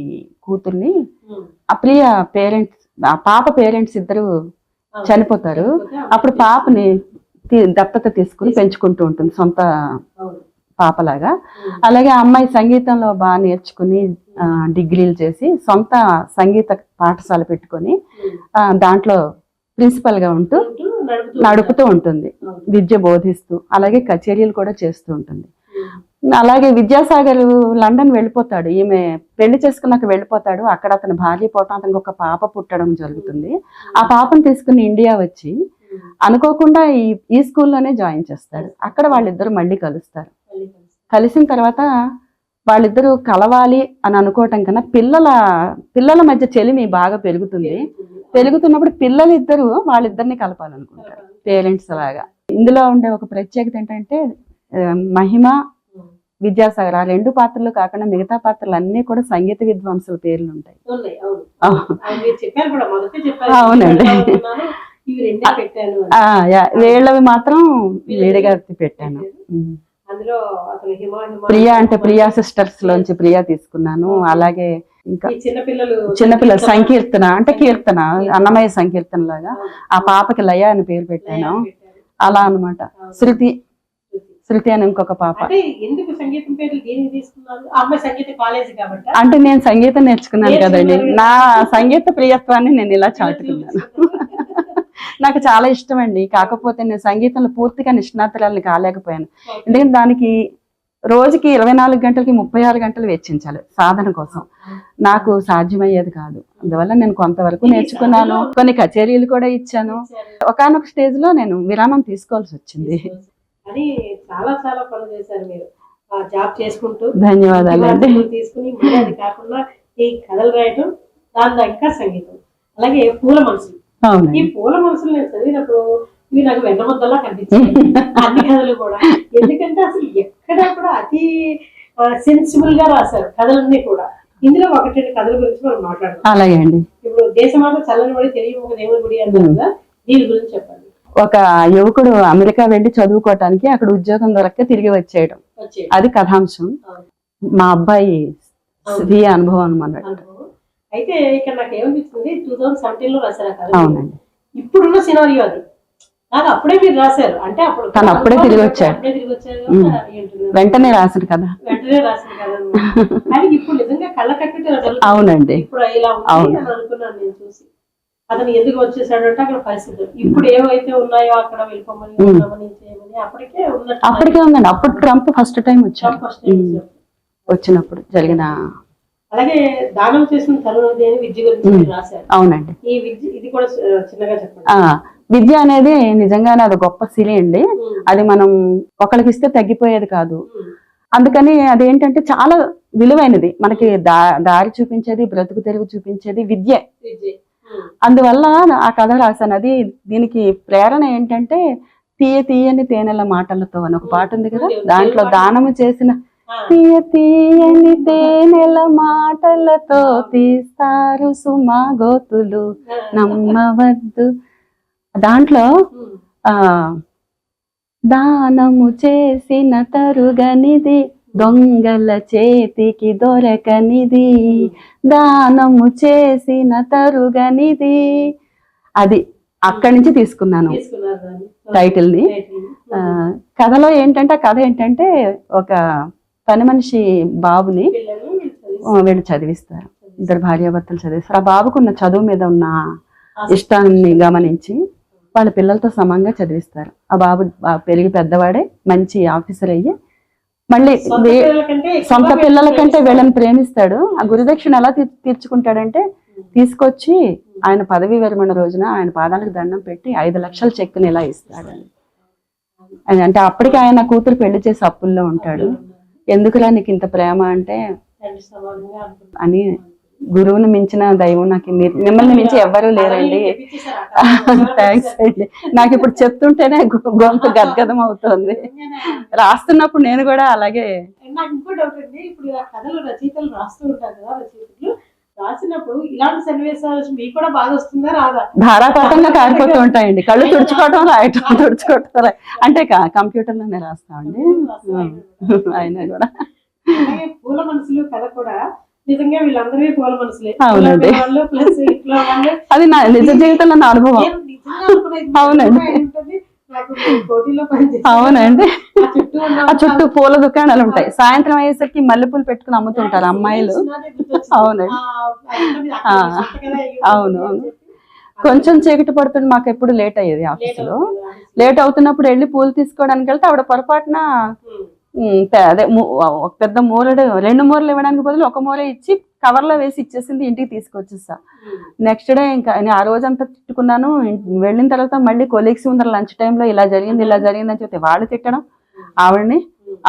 S1: కూతుర్ని, ఆ ప్రియ పేరెంట్స్, ఆ పాప పేరెంట్స్ ఇద్దరు చనిపోతారు. అప్పుడు పాపని దత్తత తీసుకుని పెంచుకుంటూ ఉంటుంది, సొంత పాపలాగా. అలాగే అమ్మాయి సంగీతంలో బాగా నేర్చుకుని డిగ్రీలు చేసి సొంత సంగీత పాఠశాల పెట్టుకొని దాంట్లో ప్రిన్సిపల్ గా ఉంటూ నడుపుతూ ఉంటుంది, విద్య బోధిస్తూ. అలాగే కచేరీలు కూడా చేస్తూ ఉంటుంది. అలాగే విద్యాసాగర్ లండన్ వెళ్ళిపోతాడు, ఈమె పెళ్లి చేసుకున్నాక వెళ్ళిపోతాడు. అక్కడ అతని భార్య పోవటం, అతనికి ఒక పాప పుట్టడం జరుగుతుంది. ఆ పాపను తీసుకుని ఇండియా వచ్చి అనుకోకుండా ఈ స్కూల్లోనే జాయిన్ చేస్తాడు. అక్కడ వాళ్ళిద్దరు మళ్ళీ కలుస్తారు. కలిసిన తర్వాత వాళ్ళిద్దరూ కలవాలి అని అనుకోవటం కన్నా పిల్లల మధ్య చెలిమి బాగా పెరుగుతున్నప్పుడు పిల్లలిద్దరూ వాళ్ళిద్దరిని కలపాలనుకుంటారు, పేరెంట్స్ లాగా. ఇందులో ఉండే ఒక ప్రత్యేకత ఏంటంటే మహిమ విద్యాసాగర్ ఆ 2 పాత్రలు కాకుండా మిగతా పాత్రలు అన్ని కూడా సంగీత విద్వాంసుల పేర్లు ఉంటాయి. అవునండి, వీళ్ళవి మాత్రం వేడిగా పెట్టాను. ప్రియా అంటే ప్రియా సిస్టర్స్ లోంచి ప్రియా తీసుకున్నాను. అలాగే ఇంకా చిన్నపిల్లలు సంకీర్తన అంటే కీర్తన, అన్నమయ్య సంకీర్తన లాగా. ఆ పాపకి లయ అని పేరు పెట్టాను. అలా అన్నమాట. శృతి అని ఇంకొక పాప. అంటే నేను సంగీతం నేర్చుకున్నాను కదండి, నా సంగీత ప్రియత్వాన్ని నేను ఇలా చాటుకున్నాను. నాకు చాలా ఇష్టం అండి. కాకపోతే నేను సంగీతంలో పూర్తిగా నిష్ణాతురాలని కాలేకపోయాను. ఎందుకంటే దానికి రోజుకి 24 గంటలకి 36 గంటలు వెచ్చించాలి సాధన కోసం. నాకు సాధ్యమయ్యేది కాదు. అందువల్ల నేను కొంతవరకు నేర్చుకున్నాను, కొన్ని కచేరీలు కూడా ఇచ్చాను. ఒకానొక స్టేజ్ లో నేను విరామం తీసుకోవాల్సి వచ్చింది. చాలా చాలా పనులు చేశారు మీరు. జాబ్ చేసుకుంటూ
S2: ధన్యవాదాలండి.
S1: ఇంటి బాధ్యతలు తీసుకుని మళ్ళీ అది కాకుండా ఈ కథలు రాయటం, దానిలో ఇంకా సంగీతం, అలాగే పూల మనసులు. ఈ
S2: అవునండి.
S1: పూల మనసులు నేను చదివినప్పుడు ఇవి నాకు వెన్న ముద్దలా కనిపించాయి అన్ని కథలు కూడా. ఎందుకంటే అసలు ఎక్కడ కూడా అతి సెన్సిబుల్ గా రాశారు కథలన్నీ కూడా. ఇందులో ఒకటి రెండు కథల గురించి మనం మాట్లాడదాం.
S2: అలాగే అండి.
S1: ఇప్పుడు దేశమాత చల్లని పడి తెలియ ఒక దేవుడి గుడి అంటారు కదా, దీని గురించి చెప్పండి.
S2: ఒక యువకుడు అమెరికా వెళ్ళి చదువుకోవటానికి అక్కడ ఉద్యోగం దొరక్క తిరిగి వచ్చేయడం,
S1: వచ్చే
S2: అది కథాంశం.
S1: అవును.
S2: మా అబ్బాయి
S1: అవును.
S2: స్వీయ అనుభవం అన్నమాట.
S1: అనుభవం. అయితే ఇక్కడ నాకు ఏమనిపిస్తుంది, 2017 లో రాశారు ఆ కథ.
S2: అవునండి.
S1: ఇప్పుడున్న సినారియో అది నాకు అప్పుడే మీరు రాశారు అంటే అప్పుడు
S2: తను అప్పుడే తిరిగి వచ్చాడు.
S1: అప్పుడే తిరిగి వచ్చారు కదా, ఏంటంటే
S2: వెంటనే రాసిన కదా.
S1: వెంటనే రాసిన కదా అన్నమాట. కానీ ఇప్పుడు నిజంగా కళ్ళ కట్టినట్టు జరుగుతుంది.
S2: అవునండి.
S1: ఇప్పుడు ఇలా ఉంది అని అనుకున్నాను నేను చూసి. అతను ఎందుకు వచ్చేసాడు అంటే అక్కడ పరిస్థితులు ఇప్పుడు ఏవైతే ఉన్నాయో అక్కడ వెళ్ళిపోమని ఉండమని చేయమని అప్పటికే ఉన్నట్టు.
S2: అప్పటికే ఉందండి. అప్పుడు ట్రంప్ ఫస్ట్ టైం వచ్చాడు.
S1: ఫస్ట్ టైం వచ్చారు.
S2: వచ్చినప్పుడు జరిగిన.
S1: అలాగే దానం చేసిన తరుణోదయ అని విద్య గురించి మీరు రాశారు.
S2: అవునండి.
S1: ఈ విద్య ఇది కూడా చిన్నగా చెప్పండి.
S2: విద్య అనేది నిజంగానే అది గొప్ప సిరి అండి. అది మనం ఒకరికి ఇస్తే తగ్గిపోయేది కాదు. అందుకని అదేంటంటే చాలా విలువైనది. మనకి దారి చూపించేది, బ్రతుకు తెరుగు చూపించేది విద్య. అందువల్ల ఆ కథ రాశాను. అది దీనికి ప్రేరణ ఏంటంటే తీయ తీయని తేనెల మాటలతో అని ఒక పాట ఉంది కదా, దాంట్లో దానము చేసిన తీయ తీయని తేనెల మాటలతో తీస్తారు సుమా గోతులు నమ్మవద్దు. దాంట్లో దానము చేసిన తరుగనిది దొంగల చేతికి దొరకనిది, దానము చేసిన తరుగనిది. అది అక్కడి నుంచి తీసుకున్నాను టైటిల్ ని. కథలో ఏంటంటే, ఆ కథ ఏంటంటే ఒక పని మనిషి బాబుని వీళ్ళు చదివిస్తారు. ఇద్దరు భార్యాభర్తలు చదివిస్తారు. ఆ బాబుకున్న చదువు మీద ఉన్న ఇష్టాన్ని గమనించి వాళ్ళ పిల్లలతో సమంగా చదివిస్తారు. ఆ బాబు పెరిగి పెద్దవాడే మంచి ఆఫీసర్ అయ్యి మళ్ళీ సొంత పిల్లల కంటే వీళ్ళని ప్రేమిస్తాడు. ఆ గురుదక్షిణ ఎలా తీర్చుకుంటాడంటే, తీసుకొచ్చి ఆయన పదవీ విరమణ రోజున ఆయన పాదాలకు దండం పెట్టి 5 లక్షల చెక్కుని ఇలా ఇస్తాడని. అంటే అప్పటికి ఆయన కూతురు పెళ్లి చేసి అప్పుల్లో ఉంటాడు. ఎందుకురా నీకు ఇంత ప్రేమ అంటే అని, గురువుని మించిన దైవం నాకు మిమ్మల్ని మించి ఎవ్వరూ లేరండి. థ్యాంక్స్ అండి. నాకు ఇప్పుడు చెప్తుంటేనే గొంతు గద్గదం అవుతుంది. రాస్తున్నప్పుడు నేను కూడా అలాగే.
S1: నాకు ఇంకో డౌట్ అండి, ఇప్పుడు ఆ కథలు రచయితలు రాస్తూ ఉంటారు కదా, రచయితలు రాసినప్పుడు ఇలాంటి సన్నివేశాలు మీకు కూడా బాధ వస్తుందా రాదా?
S2: ధారాపాతంగా కారిపోతూ ఉంటాయండి. కళ్ళు తుడుచుకోవటం రాయటం, తుడుచుకోవటం అంటే కంప్యూటర్ లోనే రాస్తామండి. అయినా కూడా
S1: పూల మనసులు కథ కూడా నిజంగా వీళ్ళందరూ పూల మనసులే.
S2: అవునండి.
S1: ప్లస్ ఇంట్లో వాళ్ళు
S2: అది నా నిజ జీవితంలో నా అనుభవం. అవునండి. అవునండి. ఆ చుట్టూ పూల దుకాణాలు ఉంటాయి. సాయంత్రం అయ్యేసరికి మల్లెపూలు పెట్టుకుని అమ్ముతుంటారు అమ్మాయిలు. అవునండి. అవును. కొంచెం చీకటి పడుతుంది. మాకు ఎప్పుడు లేట్ అయ్యేది ఆఫీసులో. లేట్ అవుతున్నప్పుడు వెళ్ళి పూలు తీసుకోవడానికి వెళ్తే ఆవిడ పొరపాటున అదే ఒక పెద్ద మూరడు 2 మూరలు ఇవ్వడానికి బదులు 1 మూర ఇచ్చి కవర్లో వేసి ఇచ్చేసింది. ఇంటికి తీసుకొచ్చేస్తా. నెక్స్ట్ డే ఇంకా ఆ రోజంతా తిట్టుకున్నాను. వెళ్ళిన తర్వాత మళ్ళీ కొలీగ్స్ ముందర లంచ్ టైంలో ఇలా జరిగింది అని చెప్తే వాళ్ళు తిట్టడం ఆవిడని.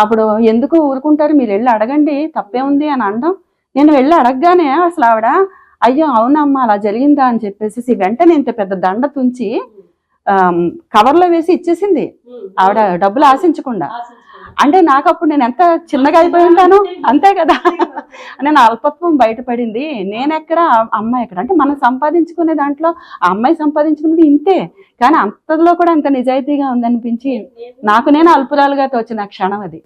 S2: అప్పుడు ఎందుకు ఊరుకుంటారు, మీరు వెళ్ళి అడగండి తప్పే ఉంది అని అనడం. నేను వెళ్ళి అడగగానే అసలు ఆవిడ అయ్యో అవునమ్మా అలా జరిగిందా అని చెప్పేసి వెంటనే ఇంత పెద్ద దండ తుంచి కవర్లో వేసి ఇచ్చేసింది ఆవిడ, డబ్బులు ఆశించకుండా. అంటే నాకు అప్పుడు నేను ఎంత చిన్నగా అయిపోయి ఉంటాను, అంతే కదా. నేను అల్పత్వం బయటపడింది. నేనెక్కడ అమ్మాయి ఎక్కడ, అంటే మనం సంపాదించుకునే దాంట్లో ఆ అమ్మాయి సంపాదించుకున్నది ఇంతే, కానీ అంతలో కూడా అంత నిజాయితీగా ఉందనిపించి నాకు నేను అల్పురాలుగా తోచిన క్షణం అది.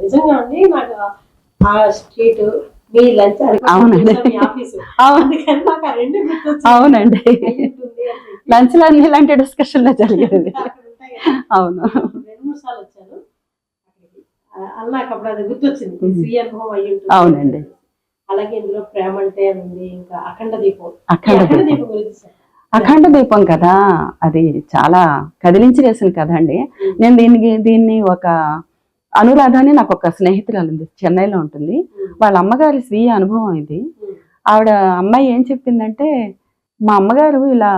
S1: నిజంగా అండి. నాకు ఆ స్ట్రీట్ మీ లంచ్
S2: అవునండి. అవునండి. లంచ్ లో అన్ని ఇలాంటి డిస్కషన్ లో జరిగేది. అవును.
S1: 2-3 సార్లు వచ్చాను. అన్నాక అప్పుడు అది గుర్తొచ్చింది, స్వీయ అనుభవం అయ్యి ఉంటుంది.
S2: అవునండి.
S1: అలాగే ఇందులో ప్రేమ అంటే ఉంది, ఇంకా అఖండ దీపం.
S2: అఖండ దీపం కదా, అది చాలా కదిలించి వేసిన కథ అండి. నేను దీన్ని ఒక అనురాధ అని నాకు ఒక స్నేహితురాలు ఉంది, చెన్నైలో ఉంటుంది. వాళ్ళ అమ్మగారి స్వీయ అనుభవం ఇది. ఆవిడ అమ్మాయి ఏం చెప్పిందంటే, మా అమ్మగారు ఇలా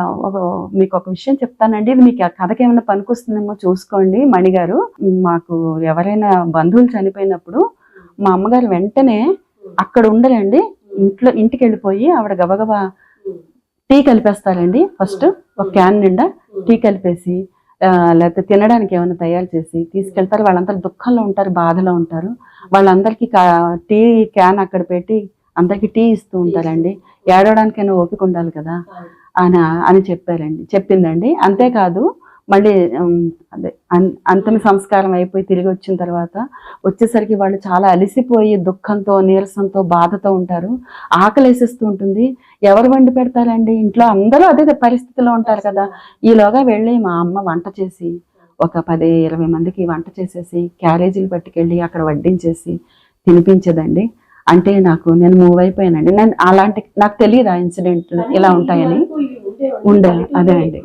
S2: మీకు ఒక విషయం చెప్తానండి, ఇది మీకు ఆ కథకి ఏమైనా పనికొస్తుందేమో చూసుకోండి మణిగారు. మాకు ఎవరైనా బంధువులు చనిపోయినప్పుడు మా అమ్మగారు వెంటనే అక్కడ ఉండరండి, ఇంటికి వెళ్ళిపోయి ఆవిడ గబగబా టీ కలిపేస్తారండి. ఫస్ట్ ఒక క్యాన్ నిండా టీ కలిపేసి లేకపోతే తినడానికి ఏమైనా తయారు చేసి తీసుకెళ్తారు. వాళ్ళందరూ దుఃఖంలో ఉంటారు, బాధలో ఉంటారు. వాళ్ళందరికీ టీ క్యాన్ అక్కడ పెట్టి అందరికి టీ ఇస్తూ ఉంటారండి. ఏడవడానికైనా ఓపిక ఉండాలి కదా అని చెప్పిందండి. అంతేకాదు మళ్ళీ అదే అంతిమ సంస్కారం అయిపోయి తిరిగి వచ్చిన తర్వాత వచ్చేసరికి వాళ్ళు చాలా అలిసిపోయి దుఃఖంతో, నీరసంతో, బాధతో ఉంటారు. ఆకలేసిస్తూ ఉంటుంది. ఎవరు వండి పెడతారండి? ఇంట్లో అందరూ అదే పరిస్థితిలో ఉంటారు కదా. ఈలోగా వెళ్ళి మా అమ్మ వంట చేసి ఒక 10-20 మందికి వంట చేసేసి క్యారేజీలు పట్టుకెళ్ళి అక్కడ వడ్డించేసి తినిపించదండి. అంటే నేను మూవ్ అయిపోయానండి. నాకు తెలియదు ఆ ఇన్సిడెంట్ ఇలా ఉంటాయని. అదే అండి.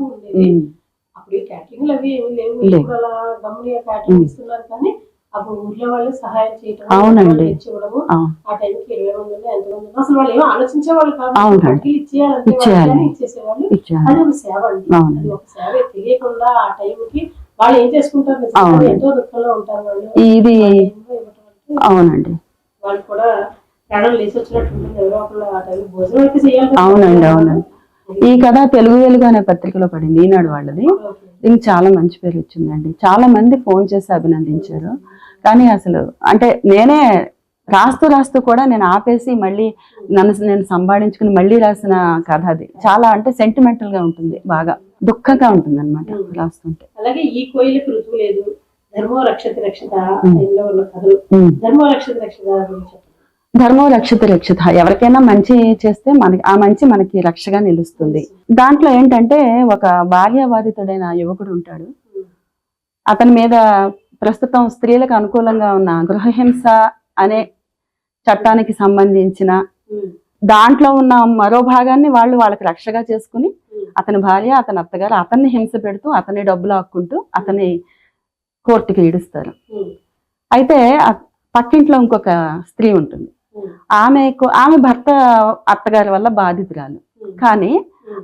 S1: అప్పుడు క్యాటరింగ్లు అవి ఏమి లేవు. అలా గమ్ముగా క్యాటరింగ్ ఇస్తున్నారు కానీ అప్పుడు ఊర్లో వాళ్ళు సహాయం చేయడం,
S2: అవునండి,
S1: ఇవ్వడము. ఆ టైంకి 20 మంది ఎంతమంది అసలు వాళ్ళు ఏమో ఆలోచించేవాళ్ళు కాదు. ఇచ్చేసేవాళ్ళు. అది ఒక సేవ అండి. అది ఒక సేవ. తెలియకుండా ఆ టైంకి వాళ్ళు ఏం చేసుకుంటారు, ఎంతో దుఃఖంలో ఉంటారు వాళ్ళు.
S2: ఇది అవునండి,
S1: వాళ్ళు కూడా ప్రాణం లేచి వచ్చినట్టు ఉంటుంది. ఎవరో ఒకళ్ళు ఆ టైం భోజనం అయితే చేయాలి.
S2: అవునండి. ఈ కథ తెలుగు వెలుగు అనే పత్రికలో పడింది, ఈనాడు వాళ్ళది. దీనికి చాలా మంచి పేరు వచ్చిందండి. చాలా మంది ఫోన్ చేసి అభినందించారు. కానీ అసలు అంటే నేనే రాస్తూ కూడా నేను ఆపేసి మళ్ళీ నేను సంపాదించుకుని మళ్ళీ రాసిన కథ అది. చాలా అంటే సెంటిమెంటల్ గా ఉంటుంది, బాగా దుఃఖంగా ఉంటుంది అనమాట రాస్తుంటే.
S1: అలాగే ఈ కోయిలకు రుజువు లేదు, ధర్మో రక్షతి రక్షిత ఉన్న కథలు. ధర్మో రక్షతి రక్షిత గురించి
S2: ధర్మో రక్షిత రక్షిత. ఎవరికైనా మంచి చేస్తే ఆ మంచి మనకి రక్షగా నిలుస్తుంది. దాంట్లో ఏంటంటే ఒక భార్యాబాధితుడైన యువకుడు ఉంటాడు. అతని మీద ప్రస్తుతం స్త్రీలకు అనుకూలంగా ఉన్న గృహహింస అనే చట్టానికి సంబంధించిన దాంట్లో ఉన్న మరో భాగాన్ని వాళ్ళకి రక్షగా చేసుకుని అతని భార్య, అతని అత్తగారు అతన్ని హింస పెడుతూ అతని డబ్బులు ఆక్కుంటూ అతని కోర్టుకి ఈడుస్తారు. అయితే పక్కింట్లో ఇంకొక స్త్రీ ఉంటుంది. ఆమె భర్త అత్తగారి వల్ల బాధితురాలు. కానీ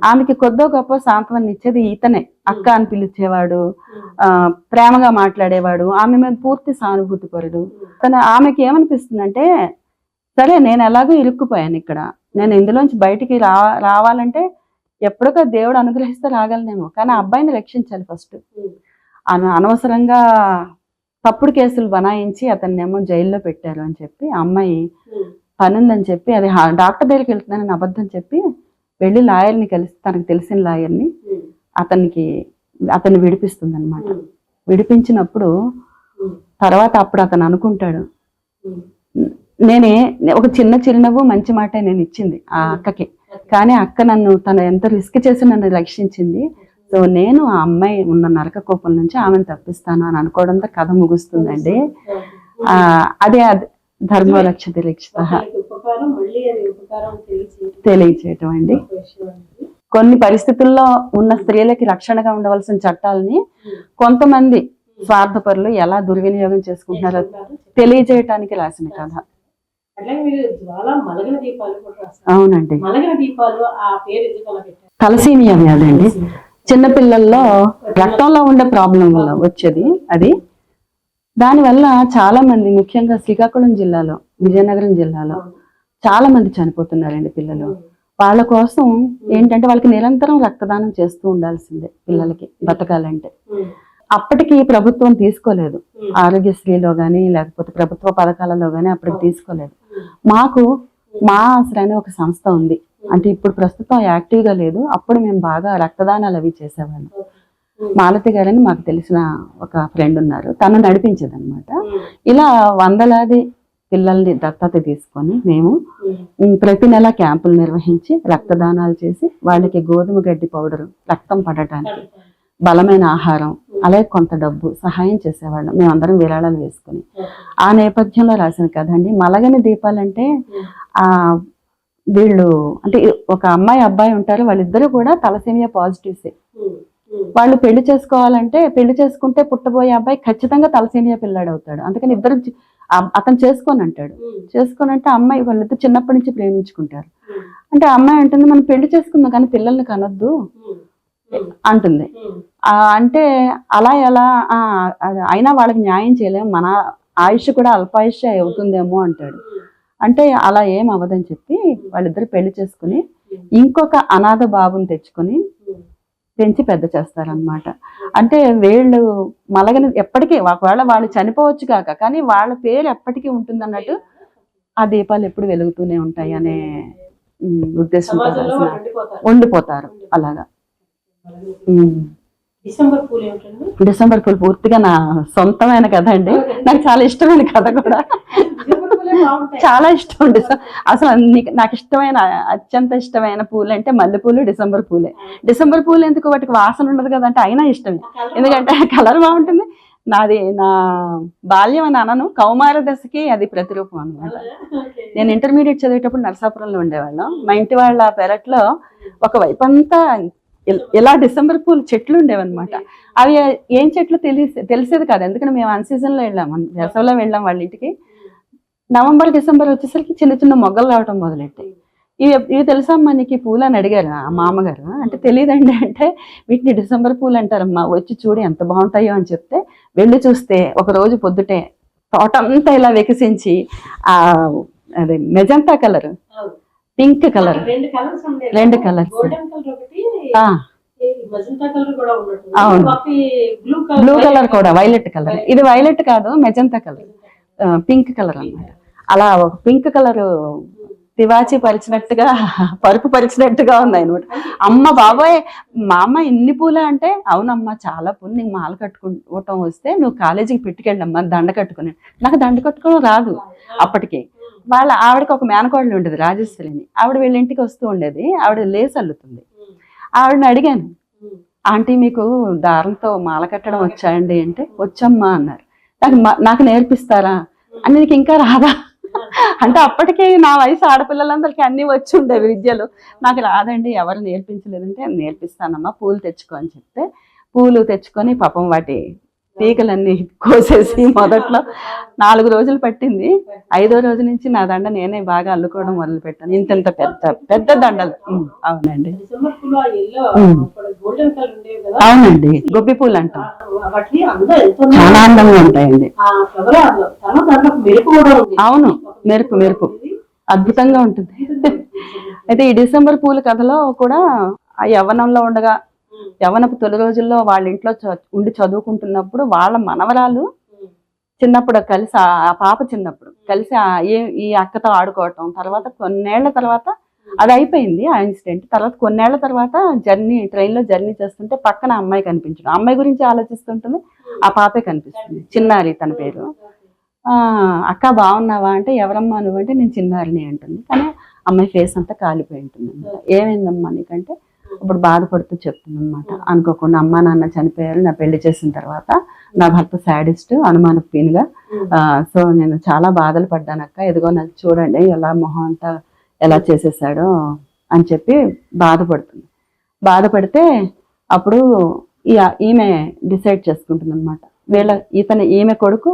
S2: ఆమెకి కొద్దో గొప్ప సాంత్వనం ఇచ్చేది ఇతనే. అక్క అని పిలిచేవాడు, ప్రేమగా మాట్లాడేవాడు, ఆమె మీద పూర్తి సానుభూతి పరుడు. ఆమెకి ఏమనిపిస్తుందంటే, సరే నేను ఎలాగో ఇరుక్కుపోయాను ఇక్కడ, నేను ఇందులోంచి బయటికి రావాలంటే ఎప్పుడొక దేవుడు అనుగ్రహిస్తే రాగలనేమో, కానీ ఆ అబ్బాయిని రక్షించాలి ఫస్ట్. అనవసరంగా తప్పుడు కేసులు బనాయించి అతన్నేమో జైల్లో పెట్టారు అని చెప్పి ఆ అమ్మాయి పనుందని చెప్పి అది డాక్టర్ దగ్గరికి వెళ్తున్నానని అబద్ధం చెప్పి వెళ్ళి లాయర్ని కలిసి తనకు తెలిసిన లాయర్ని అతన్ని విడిపిస్తుంది అనమాట. విడిపించినప్పుడు తర్వాత అప్పుడు అతను అనుకుంటాడు, ఒక చిన్న చిరునవ్వు మంచి మాట నేను ఇచ్చింది ఆ అక్కకి, కానీ అక్క తను ఎంత రిస్క్ చేసి నన్ను రక్షించింది. సో నేను ఆ అమ్మాయి ఉన్న నరక కోపం నుంచి ఆమెను తప్పిస్తాను అని అనుకోవడంతో కథ ముగుస్తుందండి. అదే ధర్మ రక్షతి రక్షిత తెలియచేయటం అండి. కొన్ని పరిస్థితుల్లో ఉన్న స్త్రీలకి రక్షణగా ఉండవలసిన చట్టాలని కొంతమంది స్వార్థపరులు ఎలా దుర్వినియోగం చేసుకుంటున్నారో తెలియజేయటానికి రాసిన కథ. అవునండి. తలసీమియా వ్యాధి అండి, చిన్నపిల్లల్లో రక్తంలో ఉండే ప్రాబ్లం వల్ల వచ్చేది అది. దానివల్ల చాలా మంది, ముఖ్యంగా శ్రీకాకుళం జిల్లాలో, విజయనగరం జిల్లాలో చాలా మంది చనిపోతున్నారండి పిల్లలు. వాళ్ళ కోసం ఏంటంటే వాళ్ళకి నిరంతరం రక్తదానం చేస్తూ ఉండాల్సిందే పిల్లలకి బతకాలంటే. అప్పటికి ప్రభుత్వం తీసుకోలేదు, ఆరోగ్యశ్రీలో కానీ లేకపోతే ప్రభుత్వ పథకాలలో కానీ అప్పటికి తీసుకోలేదు. మా ఆశ్రయాన్ని ఒక సంస్థ ఉంది, అంటే ఇప్పుడు ప్రస్తుతం యాక్టివ్గా లేదు, అప్పుడు మేము బాగా రక్తదానాలు అవి చేసేవాళ్ళం. మాలతి గారని మాకు తెలిసిన ఒక ఫ్రెండ్ ఉన్నారు, తను నడిపించేది అనమాట. ఇలా వందలాది పిల్లల్ని దత్తత తీసుకొని మేము ప్రతి నెల క్యాంపులు నిర్వహించి రక్తదానాలు చేసి వాళ్ళకి గోధుమ గడ్డి పౌడరు, రక్తం పడటానికి బలమైన ఆహారం, అలాగే కొంత డబ్బు సహాయం చేసేవాళ్ళం మేమందరం విరాళాలు వేసుకుని. ఆ నేపథ్యంలో రాసిన కథ అండి. మలగని దీపాలంటే వీళ్ళు అంటే ఒక అమ్మాయి అబ్బాయి ఉంటారు, వాళ్ళిద్దరూ కూడా తలసేమియా పాజిటివ్సే. వాళ్ళు పెళ్లి చేసుకోవాలంటే, పెళ్లి చేసుకుంటే పుట్టబోయే అబ్బాయి ఖచ్చితంగా తలసేమియా పిల్లాడు అవుతాడు. అందుకని ఇద్దరు అతను చేసుకొని అంటాడు. చేసుకోనంటే అమ్మాయి వాళ్ళిద్దరు చిన్నప్పటి నుంచి ప్రేమించుకుంటారు. అంటే అమ్మాయి అంటుంది, మనం పెళ్లి చేసుకుందాం కానీ పిల్లల్ని కనొద్దు అంటుంది. అంటే అలా ఎలా అయినా వాళ్ళకి న్యాయం చేయలేము, ఆయుష్ కూడా అల్పాయుష్ అవుతుందేమో అంటాడు. అంటే అలా ఏం అవ్వదని చెప్పి వాళ్ళిద్దరు పెళ్లి చేసుకుని ఇంకొక అనాథ బాబుని తెచ్చుకొని పెంచి పెద్ద చేస్తారనమాట. అంటే వీళ్ళు మలగని ఎప్పటికీ ఒకవేళ వాళ్ళు చనిపోవచ్చు కాక కానీ వాళ్ళ పేరు ఎప్పటికీ ఉంటుంది అన్నట్టు ఆ దీపాలు ఎప్పుడు వెలుగుతూనే ఉంటాయి అనే ఉద్దేశంతో ఉండిపోతారు అలాగా. డిసెంబర్ పూలు పూర్తిగా నా సొంతమైన కథ అండి. నాకు చాలా ఇష్టమైన కథ కూడా, చాలా ఇష్టం. అసలు నాకు ఇష్టమైన అత్యంత ఇష్టమైన పూలు అంటే మల్లెపూలు, డిసెంబర్ పూలే. డిసెంబర్ పూలు ఎందుకు వాటికి వాసన ఉండదు కదంటే అయినా ఇష్టమే, ఎందుకంటే కలర్ బాగుంటుంది. నాది నా బాల్యం అని అనను, కౌమార దశకి అది ప్రతిరూపం అనమాట. నేను ఇంటర్మీడియట్ చదివేటప్పుడు నరసాపురంలో ఉండేవాళ్ళం. మా ఇంటి వాళ్ళ పెరట్లో ఒక వైపు అంతా ఇలా డిసెంబర్ పూలు చెట్లు ఉండేవన్నమాట. అవి ఏం చెట్లు తెలిసేది కాదు, ఎందుకంటే మేము అన్ సీజన్లో వెళ్ళాము, వేసవిలో వెళ్ళాం వాళ్ళ ఇంటికి. నవంబర్ డిసెంబర్ వచ్చేసరికి చిన్న చిన్న మొగ్గలు రావటం మొదలెట్టాయి. ఇవి తెలుసమ్మా నీకు పూలు అని అడిగారు ఆ మామగారు. అంటే తెలియదండి అంటే, వీటిని డిసెంబర్ పూలు అంటారమ్మా, వచ్చి చూడు ఎంత బాగుంటాయో అని చెప్తే వెళ్ళి చూస్తే ఒక రోజు పొద్దుటే తోటంతా ఇలా వికసించి ఆ అదే మెజంతా కలర్, పింక్ కలర్, రెండు కలర్స్, అవును బ్లూ కలర్ కూడా, వైలెట్ కలర్. ఇది వైలెట్ కాదు మెజంతా కలర్, పింక్ కలర్ అన్నమాట. అలా ఒక పింక్ కలర్ తివాచి పరిచినట్టుగా, పరుపు పరిచినట్టుగా ఉంది అనమాట. అమ్మ బాబాయ్ మా అమ్మ ఇన్ని పూల అంటే, అవునమ్మా చాలా పూలు, నీకు మాల కట్టుకోవటం వస్తే నువ్వు కాలేజీకి పెట్టుకెళ్ళమ్మా దండ కట్టుకుని. నాకు దండ కట్టుకోవడం రాదు అప్పటికి. వాళ్ళ ఆవిడకి ఒక మేనకోడలు ఉండేది రాజేశ్వరిని, ఆవిడ వీళ్ళ ఇంటికి వస్తూ ఉండేది. ఆవిడ లేస్ అల్లుతుంది. ఆవిడని అడిగాను, ఆంటీ మీకు దారంతో మాల కట్టడం వచ్చాయండి అంటే, వచ్చమ్మా అన్నారు. నాకు నేర్పిస్తారా అని, నీకు ఇంకా రాదా అంటే అప్పటికే నా వయసు ఆడపిల్లలందరికీ అన్ని వచ్చి ఉండేవి విద్యలు, నాకు రాదండి ఎవరు నేర్పించలేదంటే, నేర్పిస్తానమ్మా పూలు తెచ్చుకో అని చెప్తే పూలు తెచ్చుకొని పాపం వాటి తీగలన్నీ కోసేసి మొదట్లో 4 రోజులు పట్టింది. 5వ రోజు నుంచి నా దండ నేనే బాగా అల్లుకోవడం మొదలు పెట్టాను. ఇంత పెద్ద పెద్ద దండలు. అవునండి, అవునండి, గొబ్బి పూలు అంటాం, చాలా అందంగా ఉంటాయండి. అవును, మెరుపు మెరుపు అద్భుతంగా ఉంటుంది. అయితే ఈ డిసెంబర్ పూల కథలో కూడా ఆ యవ్వనంలో ఉండగా, యవ్వనపు తొలి రోజుల్లో వాళ్ళ ఇంట్లో ఉండి చదువుకుంటున్నప్పుడు వాళ్ళ మనవరాలు చిన్నప్పుడు కలిసి, ఆ పాప చిన్నప్పుడు కలిసి ఈ అక్కతో ఆడుకోవటం, తర్వాత కొన్నేళ్ల తర్వాత అది అయిపోయింది ఆ ఇన్సిడెంట్. తర్వాత కొన్నేళ్ల తర్వాత ట్రైన్లో జర్నీ చేస్తుంటే పక్కన అమ్మాయి కనిపించడం, అమ్మాయి గురించి ఆలోచిస్తుంటుంది, ఆ పాపే కనిపిస్తుంది, చిన్నారి తన పేరు. అక్క బాగున్నావా అంటే, ఎవరమ్మా నువ్వు అంటే, నేను చిన్నారిని అంటుంది. కానీ అమ్మాయి ఫేస్ అంతా కాలిపోయి ఉంటుంది. ఏమైందమ్మా నీకంటే, అప్పుడు బాధపడుతూ చెప్తుంది అనమాట. అనుకోకుండా అమ్మా నాన్న చనిపోయారు నా పెళ్లి చేసిన తర్వాత, నా భర్త శాడిస్ట్, అనుమానపీనుగా, సో నేను చాలా బాధలు పడ్డాను అక్క, ఎదుగో నాకు చూడండి ఎలా మొహం అంతా ఎలా చేసేసాడో అని చెప్పి బాధపడుతుంది. బాధపడితే అప్పుడు ఈమె డిసైడ్ చేసుకుంటుంది అనమాట, ఈమె కొడుకు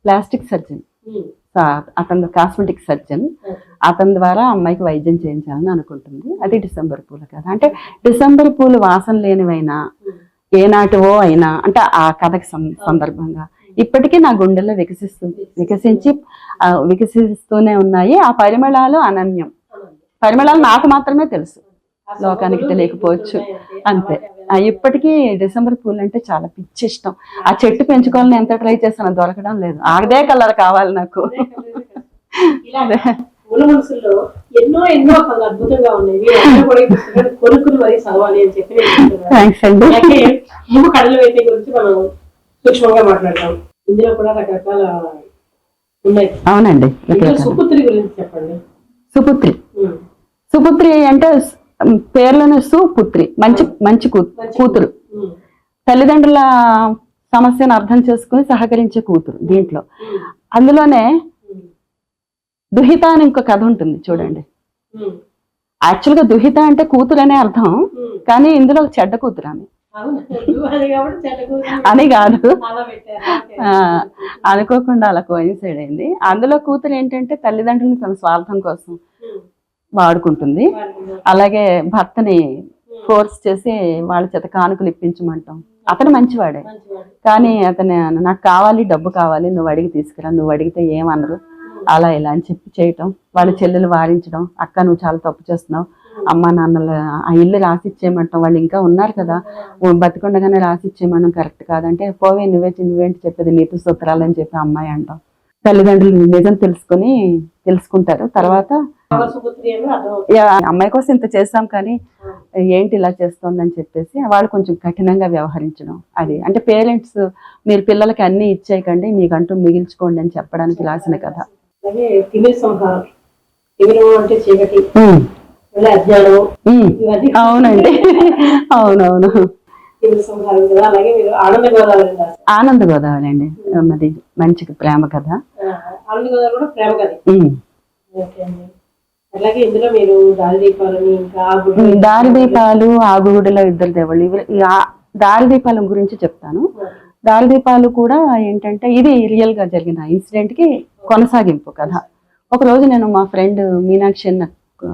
S2: ప్లాస్టిక్ సర్జన్, అతను కాస్మెటిక్ సర్జన్, అతని ద్వారా అమ్మాయికి వైద్యం చేయించాలని అనుకుంటుంది. అది డిసెంబర్ పూలు కదా. అంటే డిసెంబర్ పూలు వాసన లేనివైనా ఏనాటివో అయినా, అంటే ఆ కథకి సందర్భంగా ఇప్పటికీ నా గుండెల్లో వికసిస్తూనే ఉన్నాయి. ఆ పరిమళాలు అనన్యం, పరిమళాలు నాకు మాత్రమే తెలుసు, లోకానికి తెలియకపోవచ్చు అంతే. ఇప్పటికీ డిసెంబర్ పూలు అంటే చాలా పిచ్చి ఇష్టం. ఆ చెట్టు పెంచుకోవాలని ఎంత ట్రై చేస్తానో దొరకడం లేదు, అదే కలర్ కావాలి నాకు.
S1: పూల మనసుల్లో ఎన్నో ఎన్నో అద్భుతంగా ఉన్నాయి, కొనుక్కుని మరీ చదవాలి అని చెప్పి. యువ కళల వైద్య గురించి మనం సూక్ష్మంగా మాట్లాడతాం, ఇందులో కూడా రకరకాల ఉన్నాయి. అవునండి, సుపుత్రి గురించి చెప్పండి. సుపుత్రి అంటే పేర్లోనే సుపుత్రి, మంచి కూతురు, తల్లిదండ్రుల సమస్యను అర్థం చేసుకుని సహకరించే కూతురు. దీంట్లో అందులోనే దుహిత అని ఇంకో కథ ఉంటుంది చూడండి. యాక్చువల్గా దుహిత అంటే కూతురు అనే అర్థం, కానీ ఇందులో చెడ్డ కూతురు అని అని కాదు, అనుకోకుండా అలా కోయిన్సైడ్ అయింది. అందులో కూతురు ఏంటంటే తల్లిదండ్రులను తన స్వార్థం కోసం వాడుకుంటుంది, అలాగే భర్తని ఫోర్స్ చేసి వాళ్ళ చేత కానుకలు ఇప్పించమంటాం,
S2: అతను మంచివాడే,
S1: మంచివాడు.
S2: కానీ అతను నాకు కావాలి, డబ్బు కావాలి, నువ్వు అడిగి తీసుకురా, నువ్వు అడిగితే ఏమనరు, అలా ఇలా అని చెప్పి చేయటం, వాళ్ళ చెల్లెలు వారించడం, అక్క నువ్వు చాలా తప్పు చేస్తున్నావు, అమ్మ నాన్నలు ఆ ఇల్లు రాసిచ్చేయమంటాం, వాళ్ళు ఇంకా ఉన్నారు కదా, బతికుండగానే రాసిచ్చేయమనం కరెక్ట్ కాదంటే, పోవే నువ్వేంటి చెప్పేది నీతి సూత్రాలు అని చెప్పి అమ్మాయి అంటాం. తల్లిదండ్రులు నిజం తెలుసుకుంటారు. తర్వాత
S1: సుపుత్రి అని అర్థం.
S2: అమ్మాయి కోసం ఇంత చేస్తాం కానీ ఏంటి ఇలా చేస్తోందని చెప్పేసి వాళ్ళు కొంచెం కఠినంగా వ్యవహరించడం. అది అంటే పేరెంట్స్ మీరు పిల్లలకి అన్ని ఇచ్చేయకండి, మీకంటూ మిగిల్చుకోండి అని చెప్పడానికి రాసిన కథ.
S1: అలాగే తిమిర సంహారం, తిమిరం అంటే చీకటి, అజ్ఞానం, ఇవన్నీ.
S2: అవునండి, అవునవును.
S1: తిమిర సంహారం కదా. అలాగే మీరు ఆనంద గోదావరి రాశారు.
S2: ఆనంద గోదావరి అండి, అది మంచి ప్రేమ కథ.
S1: ఆనంద గోదావరి కూడా ప్రేమ కథ. ఓకే అండి. అలాగే ఇందులో మీరు దారిదీపాలని, ఇంకా
S2: దారిదీపాలు, ఆగుగుడిలో ఇద్దరు దేవుళ్ళు, దారిదీపాల గురించి చెప్తాను. దారిదీపాలు కూడా ఏంటంటే ఇది రియల్ గా జరిగిన ఇన్సిడెంట్ కి కొనసాగింపు కథ. ఒక రోజు నేను మా ఫ్రెండ్ మీనాక్షి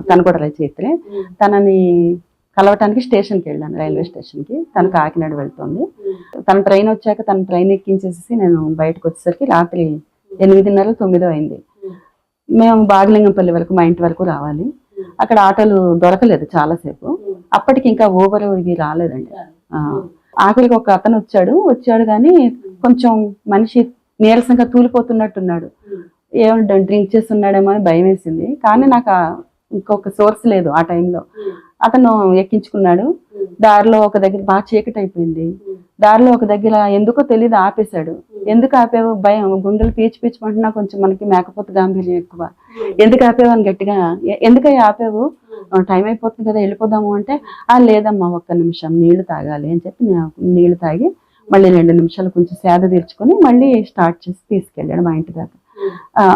S2: తను కూడా రచయిత్రే, తనని కలవటానికి స్టేషన్కి వెళ్ళాను, రైల్వే స్టేషన్కి. తను కాకినాడ వెళ్తుంది. తన ట్రైన్ వచ్చాక తన ట్రైన్ ఎక్కించేసి నేను బయటకు వచ్చేసరికి రాత్రి 8:30, 9 అయింది. మేము బాగలింగంపల్లి వరకు, మా ఇంటి వరకు రావాలి. అక్కడ ఆటోలు దొరకలేదు చాలాసేపు. అప్పటికి ఇంకా ఊబర్ ఇవి రాలేదండి. ఆఖరికి ఒక అతను వచ్చాడు కానీ కొంచెం మనిషి నీరసంగా తూలిపోతున్నట్టున్నాడు. ఏమంటే డ్రింక్ చేస్తున్నాడేమో అని భయం వేసింది. కానీ నాకు ఇంకొక సోర్స్ లేదు ఆ టైంలో. అతను ఎక్కించుకున్నాడు. దారిలో ఒక దగ్గర బాగా చీకటి అయిపోయింది. దారిలో ఒక దగ్గర ఎందుకో తెలియదు ఆపేశాడు. ఎందుకు ఆపేవు, భయం, గుండెలు పీచుమంటున్నా కొంచెం మనకి మేకపోతే గాంభీర్యం ఎక్కువ. ఎందుకు ఆపేవు అని గట్టిగా, ఎందుకయ్యా ఆపేవు, టైం అయిపోతుంది కదా వెళ్ళిపోదాము అంటే, లేదమ్మా ఒక్క నిమిషం నీళ్లు తాగాలి అని చెప్పి నీళ్లు తాగి మళ్ళీ 2 నిమిషాలు కొంచెం సేద తీర్చుకొని మళ్ళీ స్టార్ట్ చేసి తీసుకెళ్ళాడు మా ఇంటి దాకా.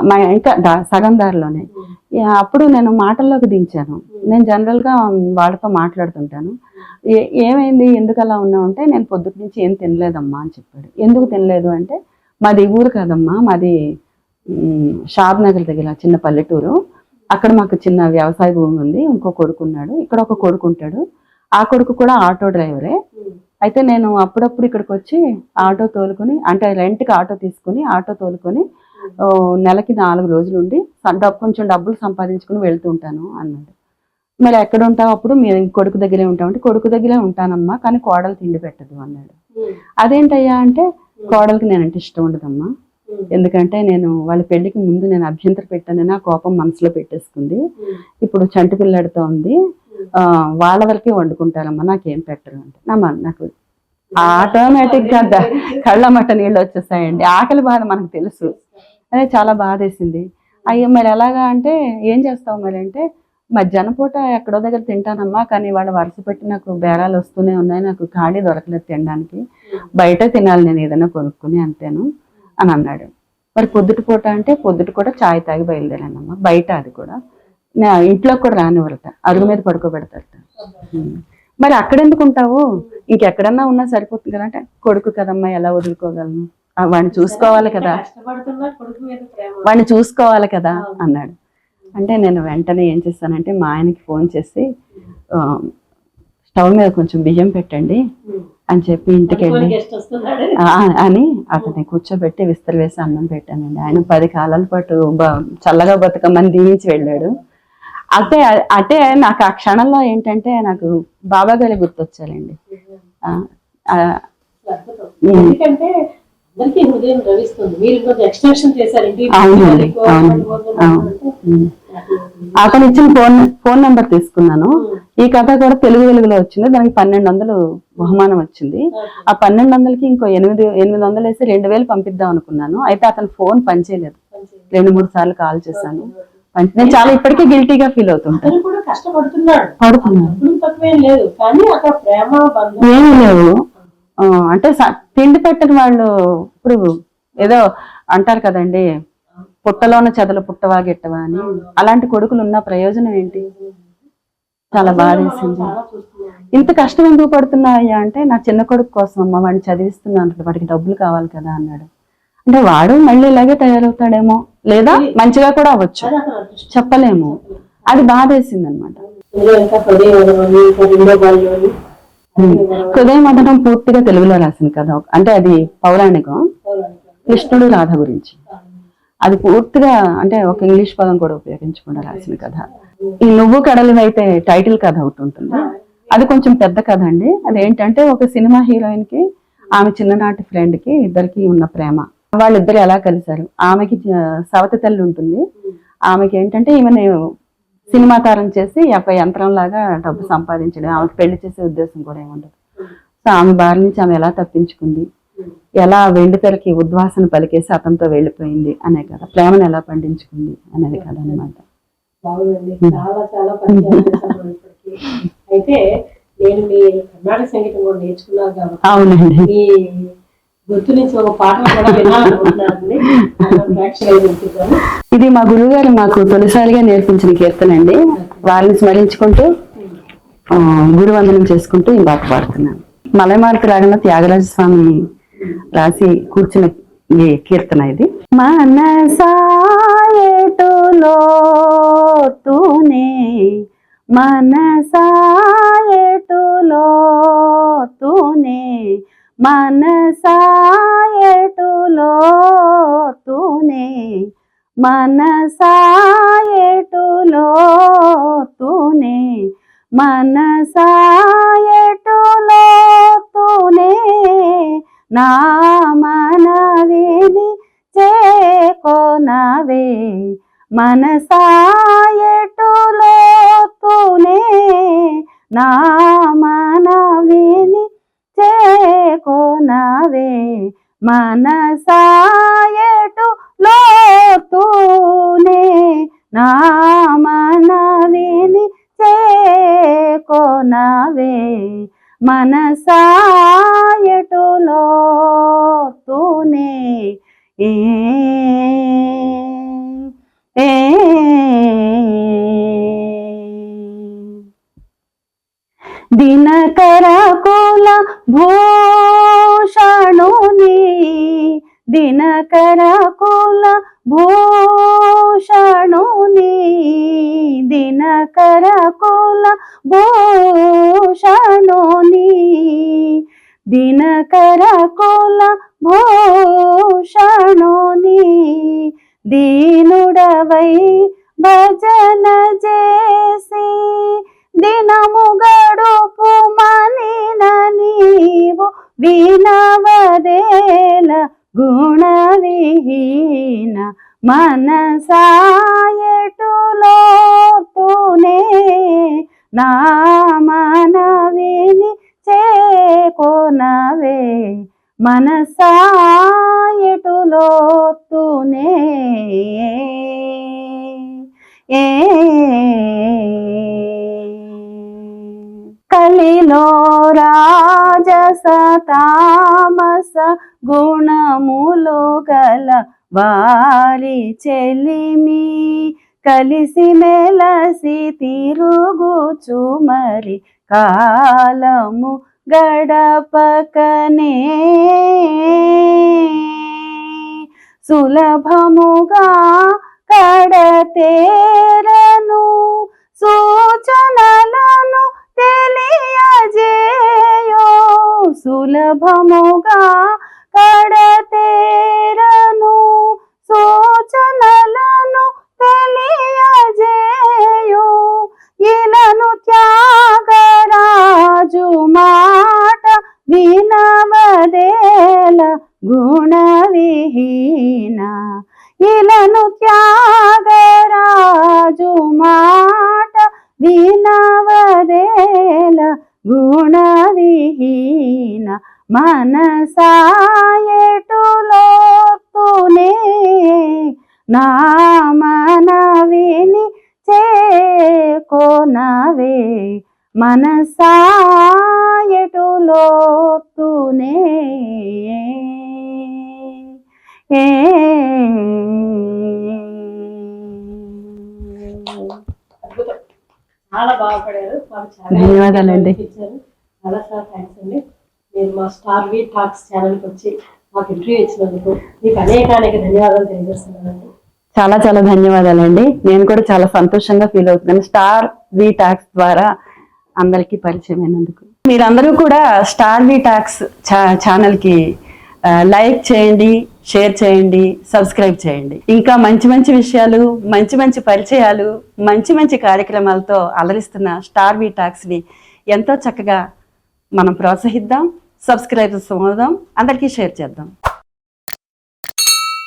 S2: మా ఇంకా సగం దారిలోనే. అప్పుడు నేను మాటల్లోకి దించాను. నేను జనరల్ గా వాళ్ళతో మాట్లాడుతుంటాను. ఏమైంది, ఎందుకు అలా ఉన్నావు అంటే, నేను పొద్దుటి నుంచి ఏం తినలేదమ్మా అని చెప్పాడు. ఎందుకు తినలేదు అంటే, మాది ఊరు కాదమ్మా, మాది షాద్ నగర్ దగ్గర చిన్న పల్లెటూరు. అక్కడ మాకు చిన్న వ్యవసాయ భూమి ఉంది. ఇంకో కొడుకు ఉన్నాడు, ఇక్కడ ఒక కొడుకు ఉంటాడు. ఆ కొడుకు కూడా ఆటో డ్రైవరే. అయితే నేను అప్పుడప్పుడు ఇక్కడికి వచ్చి ఆటో తోలుకొని, అంటే రెంట్కి ఆటో తీసుకుని ఆటో తోలుకొని నెలకి 4 రోజులు ఉండి కొంచెం డబ్బులు సంపాదించుకుని వెళ్తూ ఉంటాను అన్నాడు. మరి ఎక్కడ ఉంటావు, అప్పుడు మీరు కొడుకు దగ్గరే ఉంటామంటే, కొడుకు దగ్గరే ఉంటానమ్మా, కానీ కోడలు తిండి పెట్టదు అన్నాడు. అదేంటయ్యా అంటే, కోడలికి నేనంటే ఇష్టం ఉండదమ్మా, ఎందుకంటే నేను వాళ్ళ పెళ్లికి ముందు నేను అభ్యంతరం పెట్టానని ఆ కోపం మనసులో పెట్టేసుకుంది. ఇప్పుడు చంటి పిల్లడితో ఉంది, వాళ్ళ వరకే వండుకుంటారమ్మా, నాకేం పెట్టరు అంటే, నాకు ఆటోమేటిక్ గా కళ్ళమట్ట నీళ్ళు వచ్చేసాయండి. ఆకలి బాధ మనకు తెలుసు, అదే చాలా బాధేసింది. అయ్యో మరి ఎలాగా అంటే, ఏం చేస్తావు మరి అంటే, మధ్యాహ్నం పూట ఎక్కడో దగ్గర తింటానమ్మా, కానీ వాళ్ళు వరుస పెట్టి నాకు బేరాలు వస్తూనే ఉన్నాయి, నాకు ఖాళీ దొరకలేదు తినడానికి, బయట తినాలి నేను ఏదైనా కొనుక్కుని అంతేను అని అన్నాడు. మరి పొద్దుటి పూట అంటే, పొద్దుటి కూడా చాయ్ తాగి బయలుదేరానమ్మా. బయట అది కూడా ఇంట్లో కూడా రానివ్వరట, అరుగు మీద పడుకోబెడతారట. మరి అక్కడెందుకు ఉంటావు, ఇంకెక్కడన్నా ఉన్నా సరిపోతుంది కదా అంటే, కొడుకు కదమ్మా ఎలా వదులుకోగలను, వాడిని చూసుకోవాలి కదా, వాడిని చూసుకోవాలి కదా అన్నాడు. అంటే నేను వెంటనే ఏం చేస్తానంటే, మా ఆయనకి ఫోన్ చేసి స్టవ్ మీద కొంచెం బియ్యం పెట్టండి అని చెప్పి ఇంటికి వెళ్ళి అని అతన్ని కూర్చోబెట్టి విస్తర వేసి అన్నం పెట్టానండి. ఆయన 10 కాలాల పాటు చల్లగా బతుకమ్మని దీవించి వెళ్ళాడు. అంటే నాకు ఆ క్షణంలో ఏంటంటే, నాకు బాబా గారి గుర్తొచ్చారండి.
S1: ఎందుకంటే అందరికీ హృదయం ద్రవిస్తుంది. మీరు కొంచెం ఎక్స్టెన్షన్ చేశారు.
S2: అతను ఇచ్చిన ఫోన్ నెంబర్ తీసుకున్నాను. ఈ కథ కూడా తెలుగు వెలుగులో వచ్చింది. దానికి 1200 బహుమానం వచ్చింది. ఆ 1200కి ఇంకో 800 వేసి 2000 పంపిద్దాం అనుకున్నాను. అయితే అతను ఫోన్ పనిచేయలేదు. 2-3 సార్లు కాల్ చేశాను. నేను చాలా ఇప్పటికీ గిల్టీగా ఫీల్ అవుతుంటాను. ఏమీ లేవు అంటే, తిండి పెట్టని వాళ్ళు ఇప్పుడు ఏదో అంటారు కదండి, పుట్టలోన చెదలు పుట్టవా గిట్టవా అని. అలాంటి కొడుకులు ఉన్న ప్రయోజనం ఏంటి? చాలా బాధేసింది. ఇంత కష్టం ఎందుకు పడుతున్నాయా అంటే, నా చిన్న కొడుకు కోసం అమ్మ, వాడిని చదివిస్తున్నాను, వాడికి డబ్బులు కావాలి కదా అన్నాడు. అంటే వాడు మళ్ళీ ఇలాగే తయారవుతాడేమో, లేదా మంచిగా కూడా అవ్వచ్చు, చెప్పలేము. అది బాధేసింది అనమాట. హృదయ మదనం పూర్తిగా తెలుగులో రాసిన కథ. అంటే అది పౌరాణికం, కృష్ణుడు రాధ గురించి. అది పూర్తిగా అంటే ఒక ఇంగ్లీష్ పదం కూడా ఉపయోగించకుండా రాసిన కథ. ఈ నువ్వు కడలివైతే టైటిల్ కథ ఒకటి ఉంటుంది, అది కొంచెం పెద్ద కథ అండి. అదేంటంటే ఒక సినిమా హీరోయిన్ కి ఆమె చిన్ననాటి ఫ్రెండ్ కి ఇద్దరికి ఉన్న ప్రేమ, వాళ్ళిద్దరు ఎలా కలిశారు. ఆమెకి సవతి తల్లి ఉంటుంది, ఆమెకి ఏంటంటే ఈమెను సినిమా తారం చేసి యంత్రం లాగా డబ్బు సంపాదించడం, ఆమెకు పెళ్లి చేసే ఉద్దేశం కూడా ఏముండదు. సో ఆమె బారి నుంచి ఆమె ఎలా తప్పించుకుంది, ఎలా వెండి తెరకి ఉద్వాసన పలికేసి అతనితో వెళ్ళిపోయింది అనే కదా, ప్రేమను ఎలా పండించుకుంది అనేది కదా అనమాట.
S1: బాగుందండి, చాలా చాలా పరిచయాలు చేశారు ఇప్పటికీ. అయితే నేను మీ కర్ణాటక సంగీతం కూడా నేర్చుకున్నాను కాబట్టి
S2: అవునండి,
S1: మీ గుర్తు నుంచి ఒక పాటలు కూడా వినాలనుకుంటున్నానండి. ప్రేక్షకులు వినిపిద్దాము.
S2: ఇది మా గురువు గారు మాకు తొలిసారిగా నేర్పించిన కీర్తన అండి. వారిని స్మరించుకుంటూ గురువందనం చేసుకుంటూ ఈ పాట పాడుతున్నాను. మలయమారుతి రాగంలో త్యాగరాజ స్వామి రాసి కూర్చున్న ఈ కీర్తన ఇది. మనసాయటులో తూనే మనసాయటులో తూనే మనసాయటులో తూనే మనసాయటులో తూనే మనసాయటులో తూనే నా మనవిని చేకొనవే మనసాయటులో తూనే నా మనవిని చేకొనవే మనసాయటులో తూనే నా మనవిని చేకొనవే మనసాయటులో తూనే దినకర కుల భూషణుని దినకర కుల భూషణుని దినకర కుల భూషణుని దినకర కుల భూషణుని దీనుడవై భజన చేసి దినము గడుపు మనిన నీవు వినవదేల గుణవిహీన మనసాయటులో తూనే నా మనవిని చేకొనవే మనసాయటులో తూనే కలిలో రాజస తామస గుణములు గల వారి చెలిమి కలిసి మెలసి తిరుగుచు మరి కాలము గడపకనే సులభముగా కడతేరను సూచనలను తెలియజేయో సులభముగా కడతేరను సూచనలను తెలియజేయో ఇలను త్యాగరాజు మాట వినవదేల గుణవిహీన ఇలను త్యాగరాజు మాట వినవదేల గుణవిహీన మనసాయటులో తూనే నా మనవిని చేకొనవే మనసాయటులో తూనే
S1: చాలా బాగుపడారు.
S2: ధన్యవాదాలండి.
S1: చాలా చాలా థ్యాంక్స్ అండి. మీరు మా స్టార్ వి టాక్స్ ఛానల్కి వచ్చి మాకు ఇంటర్వ్యూ ఇచ్చినందుకు మీకు అనేక ధన్యవాదాలు తెలియజేస్తున్నానండి.
S2: చాలా చాలా ధన్యవాదాలండి. నేను కూడా చాలా సంతోషంగా ఫీల్ అవుతున్నాను స్టార్ వి టాక్స్ ద్వారా అందరికీ పరిచయం అయినందుకు. మీరందరూ కూడా స్టార్ వి టాక్స్ ఛానల్కి లైక్ చేయండి, షేర్ చేయండి, సబ్స్క్రైబ్ చేయండి. ఇంకా మంచి మంచి విషయాలు, మంచి మంచి పరిచయాలు, మంచి మంచి కార్యక్రమాలతో అలరిస్తున్న స్టార్ వి టాక్స్ని ఎంతో చక్కగా మనం ప్రోత్సహిద్దాం, సబ్స్క్రైబర్స్ అవుదాం, అందరికీ షేర్ చేద్దాం.